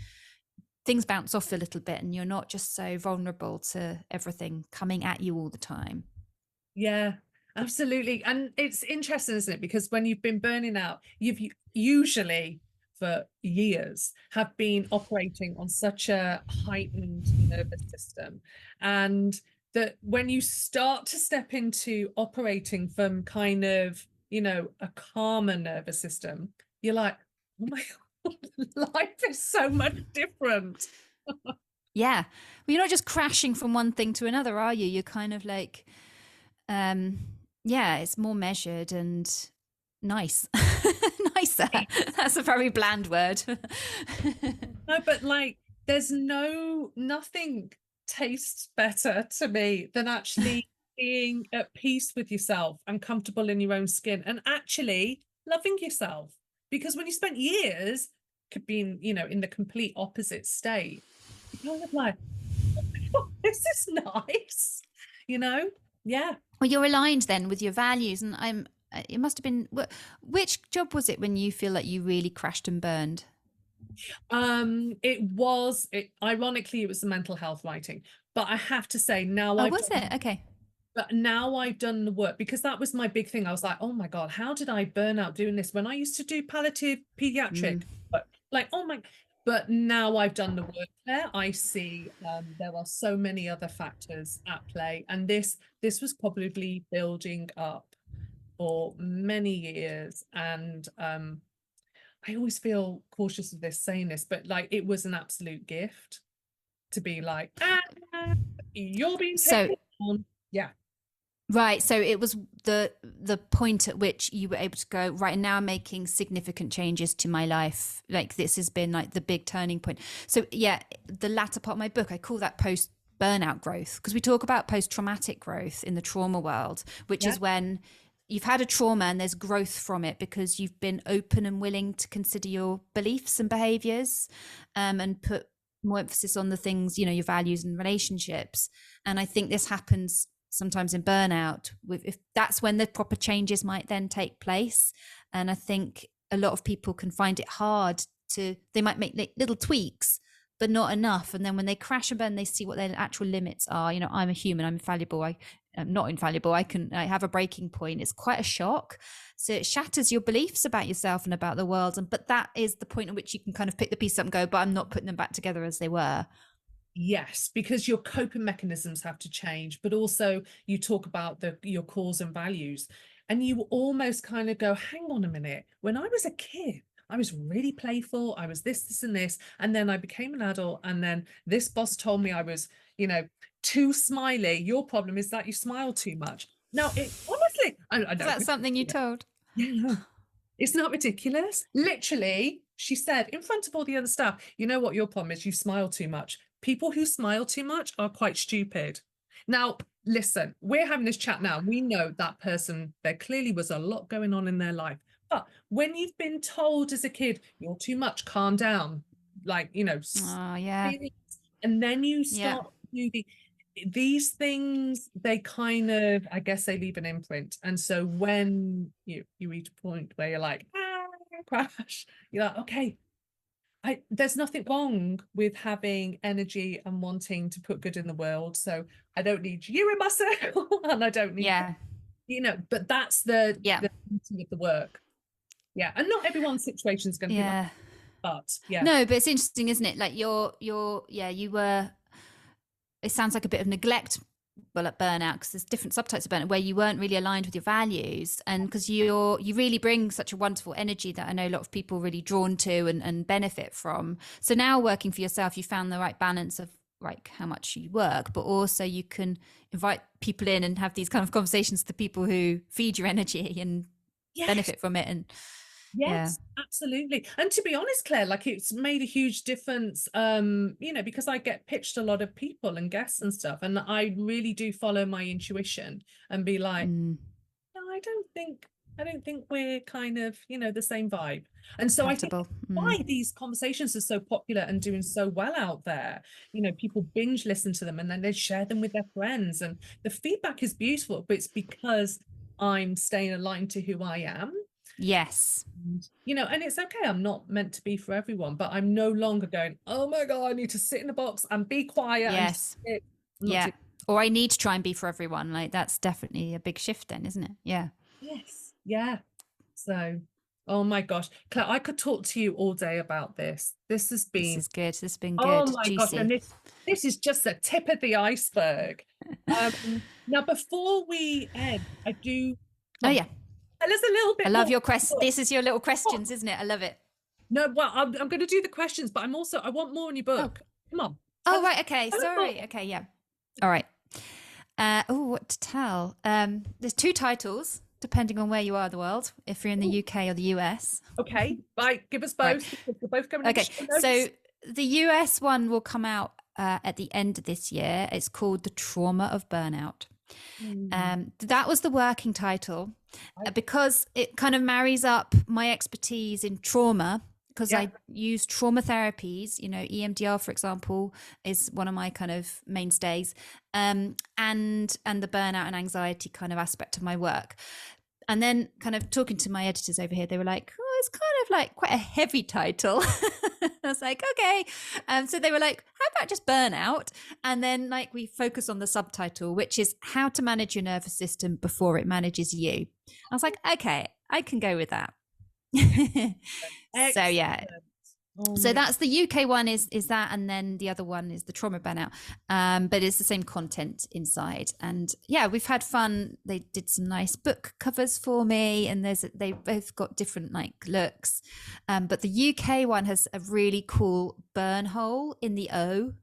things bounce off a little bit and you're not just so vulnerable to everything coming at you all the time. Yeah, absolutely. And it's interesting, isn't it? Because when you've been burning out, you've usually for years have been operating on such a heightened nervous system, and that when you start to step into operating from kind of, you know, a calmer nervous system, you're like, oh my God, life is so much different. Yeah. Well, you're not just crashing from one thing to another, are you? You're kind of like, yeah, it's more measured and nice. Nicer. That's a very bland word. No, but like, there's nothing tastes better to me than actually being at peace with yourself and comfortable in your own skin and actually loving yourself. Because when you spent years being, in the complete opposite state, you're kind of like, oh, this is nice, Yeah. Well, you're aligned then with your values, and it must have been, which job was it when you feel like you really crashed and burned? Ironically, it was the mental health writing, but I have to say now, Okay. But now I've done the work, because that was my big thing. I was like, oh my God, how did I burn out doing this when I used to do palliative pediatric? But like, but now I've done the work there. I see there are so many other factors at play. And this was probably building up for many years. And I always feel cautious of this saying this, but like, it was an absolute gift to be like, you're being taken on. Yeah. Right. So it was the point at which you were able to go, right, and now I'm making significant changes to my life. Like, this has been like the big turning point. So yeah, the latter part of my book, I call that post-burnout growth, because we talk about post-traumatic growth in the trauma world, which is when you've had a trauma and there's growth from it because you've been open and willing to consider your beliefs and behaviors, and put more emphasis on the things, your values and relationships. And I think this happens sometimes in burnout, if that's when the proper changes might then take place. And I think a lot of people can find it hard they might make little tweaks, but not enough. And then when they crash and burn, they see what their actual limits are. I'm a human, I'm infallible, I'm not infallible, I have a breaking point. It's quite a shock. So it shatters your beliefs about yourself and about the world. But that is the point at which you can kind of pick the pieces up and go, but I'm not putting them back together as they were. Yes, because your coping mechanisms have to change, but also you talk about your cause and values, and you almost kind of go, hang on a minute, when I was a kid, I was really playful, I was this and this, and then I became an adult, and then this boss told me I was, too smiley. Your problem is that you smile too much. Now, honestly, I know. Is that something you told? Yeah. It's not ridiculous. Literally, she said in front of all the other staff, you know what your problem is? You smile too much. People who smile too much are quite stupid. Now, listen, we're having this chat now. We know that person, there clearly was a lot going on in their life. But when you've been told as a kid, you're too much, calm down, like, and then you start to do these things, they kind of, I guess they leave an imprint. And so when you reach a point where you're like, crash, you're like, okay, there's nothing wrong with having energy and wanting to put good in the world. So I don't need you in my circle, and I don't need, but that's the beauty of the work. Yeah. And not everyone's situation is going to be like that, but No, but it's interesting, isn't it? Like you were, it sounds like a bit of neglect at burnout, because there's different subtypes of burnout where you weren't really aligned with your values, and because you really bring such a wonderful energy that I know a lot of people really drawn to and benefit from. So now working for yourself, you found the right balance of like how much you work, but also you can invite people in and have these kind of conversations with the people who feed your energy and benefit from it. And yes, absolutely. And to be honest, Claire, like, it's made a huge difference, because I get pitched a lot of people and guests and stuff, and I really do follow my intuition and be like, no, I don't think we're kind of, the same vibe. And so I think why these conversations are so popular and doing so well out there, people binge listen to them and then they share them with their friends, and the feedback is beautiful, but it's because I'm staying aligned to who I am. Yes. And it's okay, I'm not meant to be for everyone, but I'm no longer going, oh my God, I need to sit in the box and be quiet. Yes. Or I need to try and be for everyone. Like, that's definitely a big shift then, isn't it? Yeah. Yes. Yeah. So, oh my gosh, Claire, I could talk to you all day about this. This has been good. Oh my juicy. gosh, and this is just the tip of the iceberg. Now, before we end, I do. Oh yeah. Tell us a little bit. I love your question. This is your little questions, isn't it? I love it. No, well, I'm going to do the questions, but I want more in your book. Come on. Oh, right. Okay. Sorry. Okay. Yeah. All right. What to tell? There's 2 titles, depending on where you are in the world, if you're in the UK or the US. Okay. Right. Give us both. Right. We're both going Okay. So the US one will come out at the end of this year. It's called The Trauma of Burnout. That was the working title because it kind of marries up my expertise in trauma, because I use trauma therapies, EMDR, for example, is one of my kind of mainstays, and the burnout and anxiety kind of aspect of my work. And then kind of talking to my editors over here, they were like, oh, it's kind of like quite a heavy title. I was like, okay. So they were like, how about just burnout? And then like we focus on the subtitle, which is how to manage your nervous system before it manages you. I was like, okay, I can go with that. So yeah. So that's the UK one is that, and then the other one is the trauma burnout, but it's the same content inside. And yeah, we've had fun. They did some nice book covers for me, and they both got different like looks, but the UK one has a really cool burn hole in the O,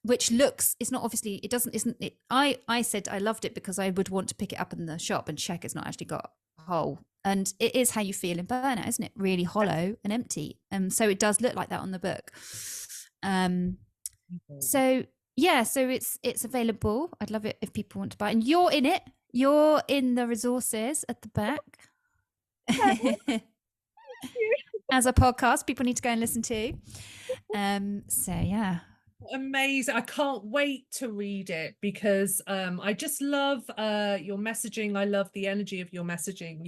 which looks, it's not obviously, it doesn't, isn't it? I said I loved it because I would want to pick it up in the shop and check it's not actually got a hole. And it is how you feel in burnout, isn't it? Really hollow and empty. So it does look like that on the book. So yeah, so it's available. I'd love it if people want to buy it. And you're in it. You're in the resources at the back. As a podcast, people need to go and listen to. So yeah. Amazing. I can't wait to read it because I just love your messaging. I love the energy of your messaging.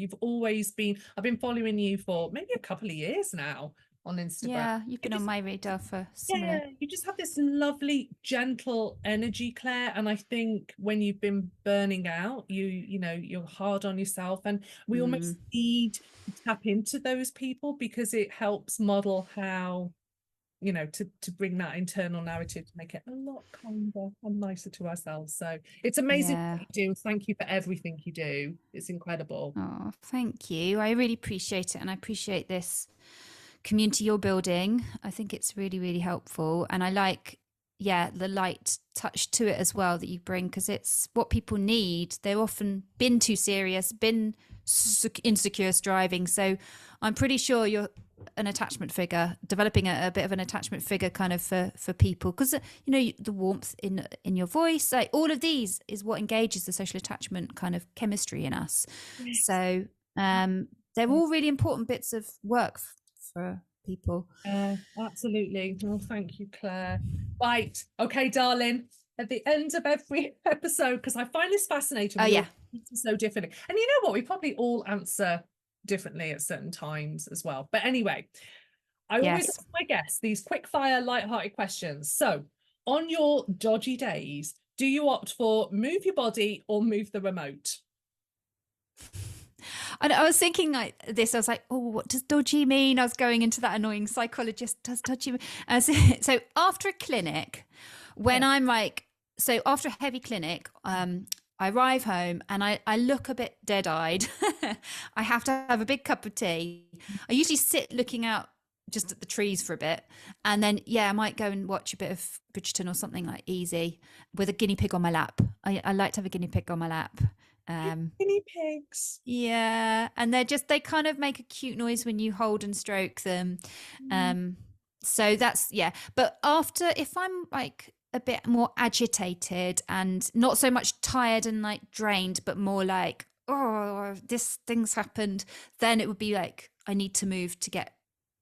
I've been following you for maybe a couple of years now on Instagram. Yeah, you've been on my radar for similar. Yeah, you just have this lovely, gentle energy, Claire. And I think when you've been burning out, you're hard on yourself, and we almost need to tap into those people because it helps model how, to bring that internal narrative to make it a lot kinder and nicer to ourselves. So it's amazing what you do. Thank you for everything you do. It's incredible. Oh, thank you. I really appreciate it. And I appreciate this community you're building. I think it's really, really helpful. And I like, the light touch to it as well that you bring, because it's what people need. They've often been too serious, been insecure striving. So I'm pretty sure you're an attachment figure, developing a bit of an attachment figure kind of for people, because the warmth in your voice, like all of these is what engages the social attachment kind of chemistry in us. Yes. So they're all really important bits of work for people. Absolutely. Well, thank you, Claire. Right, okay, darling, at the end of every episode, because I find this fascinating. So differently, and you know what, we probably all answer differently at certain times as well. But anyway, I always ask my guests these quick fire, light-hearted questions. So on your dodgy days, do you opt for move your body or move the remote? And I was thinking like this, I was like, oh, what does dodgy mean? I was going into that annoying psychologist, does dodgy mean? So after a clinic, when I'm like, so after a heavy clinic, I arrive home and I look a bit dead-eyed. I have to have a big cup of tea. I usually sit looking out just at the trees for a bit. And then, I might go and watch a bit of Bridgerton or something like easy with a guinea pig on my lap. I like to have a guinea pig on my lap. Guinea pigs. Yeah. And they kind of make a cute noise when you hold and stroke them. So that's, But after, if I'm like a bit more agitated and not so much tired and like drained, but more like, oh, this thing's happened, then it would be like, I need to move to get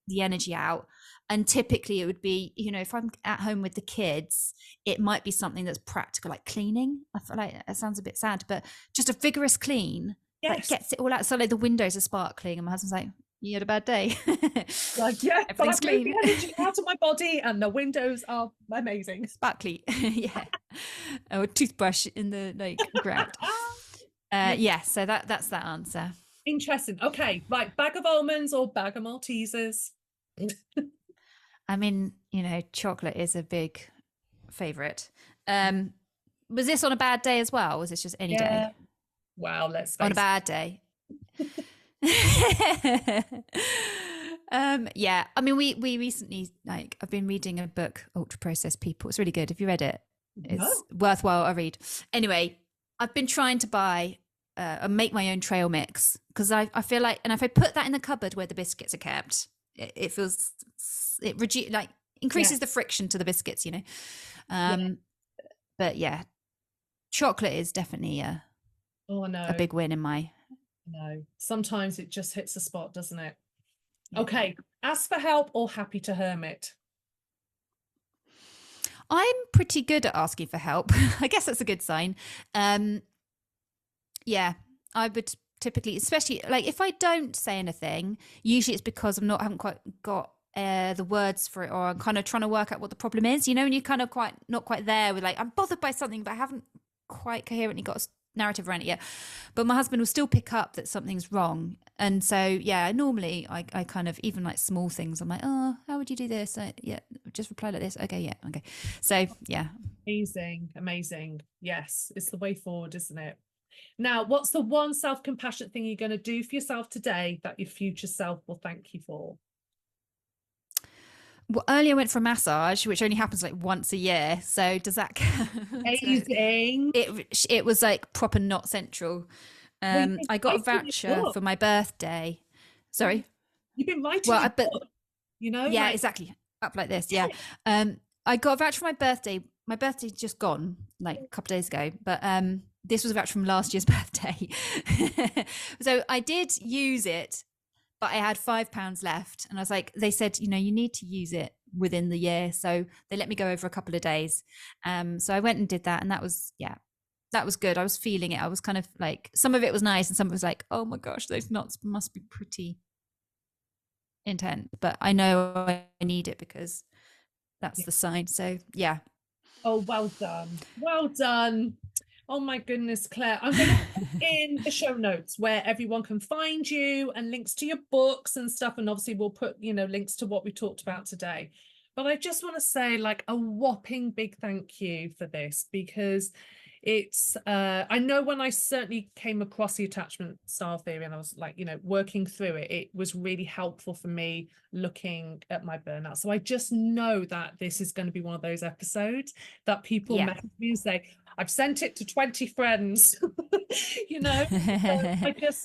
the energy out. And typically it would be, if I'm at home with the kids, it might be something that's practical, like cleaning. I feel like it sounds a bit sad, but just a vigorous clean that gets it all out. So like the windows are sparkling and my husband's like, you had a bad day. Like, but I've moved the energy out of my body and the windows are amazing. Sparkly. Or a toothbrush in the ground. So that's that answer. Interesting. Okay, right. Bag of almonds or bag of Maltesers? I mean, chocolate is a big favourite. Was this on a bad day as well? Or was this just any day? Wow, let's face on a bad day. Yeah, I mean, we recently, like, I've been reading a book, Ultra Processed People. It's really good. Have you read it? It's worthwhile a read. Anyway, I've been trying to buy and make my own trail mix, because I feel like, and if I put that in the cupboard where the biscuits are kept, it feels, increases the friction to the biscuits, you know. But yeah, chocolate is definitely a big win in my. No, sometimes it just hits the spot, doesn't it? Okay, ask for help or happy to hermit? I'm pretty good at asking for help. I guess that's a good sign. Yeah, I would typically, especially like if I don't say anything, usually it's because I haven't quite got the words for it, or I'm kind of trying to work out what the problem is, you know, and you're kind of not quite there with, like, I'm bothered by something, but I haven't quite coherently got a narrative around it yet. But my husband will still pick up that something's wrong. And so, yeah, normally I kind of, even like small things, I'm like, oh, how would you do this? Yeah, just reply like this. Okay, yeah, okay. So, yeah. Amazing. Yes, it's the way forward, isn't it? Now, what's the one self-compassionate thing you're going to do for yourself today that your future self will thank you for? Well, earlier I went for a massage, which only happens like once a year. So does that count? Amazing. It was like proper not central. I got a voucher for my birthday. Sorry? You've been writing a book, you know? Yeah, exactly. Up like this, yeah. I got a voucher for my birthday. My birthday's just gone, like a couple of days ago. But this was a voucher from last year's birthday. So I did use it, but I had £5 left. And I was like, they said, you know, you need to use it within the year. So they let me go over a couple of days. So I went and did that. And that was good. I was feeling it. I was kind of like, some of it was nice and some of it was like, oh my gosh, those knots must be pretty intense. But I know I need it because that's the sign. So yeah. Oh, well done. Oh my goodness, Claire. I'm going to put in the show notes where everyone can find you and links to your books and stuff. And obviously we'll put, you know, links to what we talked about today. But I just want to say, like, a whopping big thank you for this, because it's I know when I certainly came across the attachment style theory and I was like, you know, working through it, it was really helpful for me looking at my burnout. So I just know that this is going to be one of those episodes that people message me and say, I've sent it to 20 friends. You know, so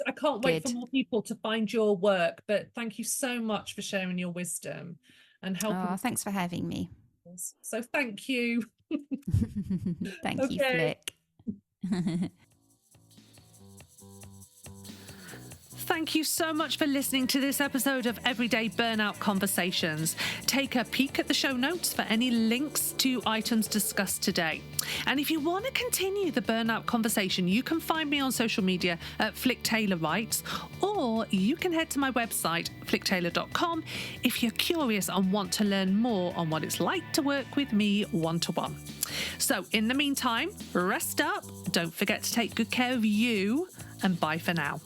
I can't wait for more people to find your work. But thank you so much for sharing your wisdom and helping. Oh, thanks for having me. So thank you. Thank you, Flic. Thank you so much for listening to this episode of Everyday Burnout Conversations. Take a peek at the show notes for any links to items discussed today. And if you want to continue the burnout conversation, you can find me on social media at Flic Taylor Writes, or you can head to my website, flictaylor.com, if you're curious and want to learn more on what it's like to work with me one-to-one. So in the meantime, rest up, don't forget to take good care of you, and bye for now.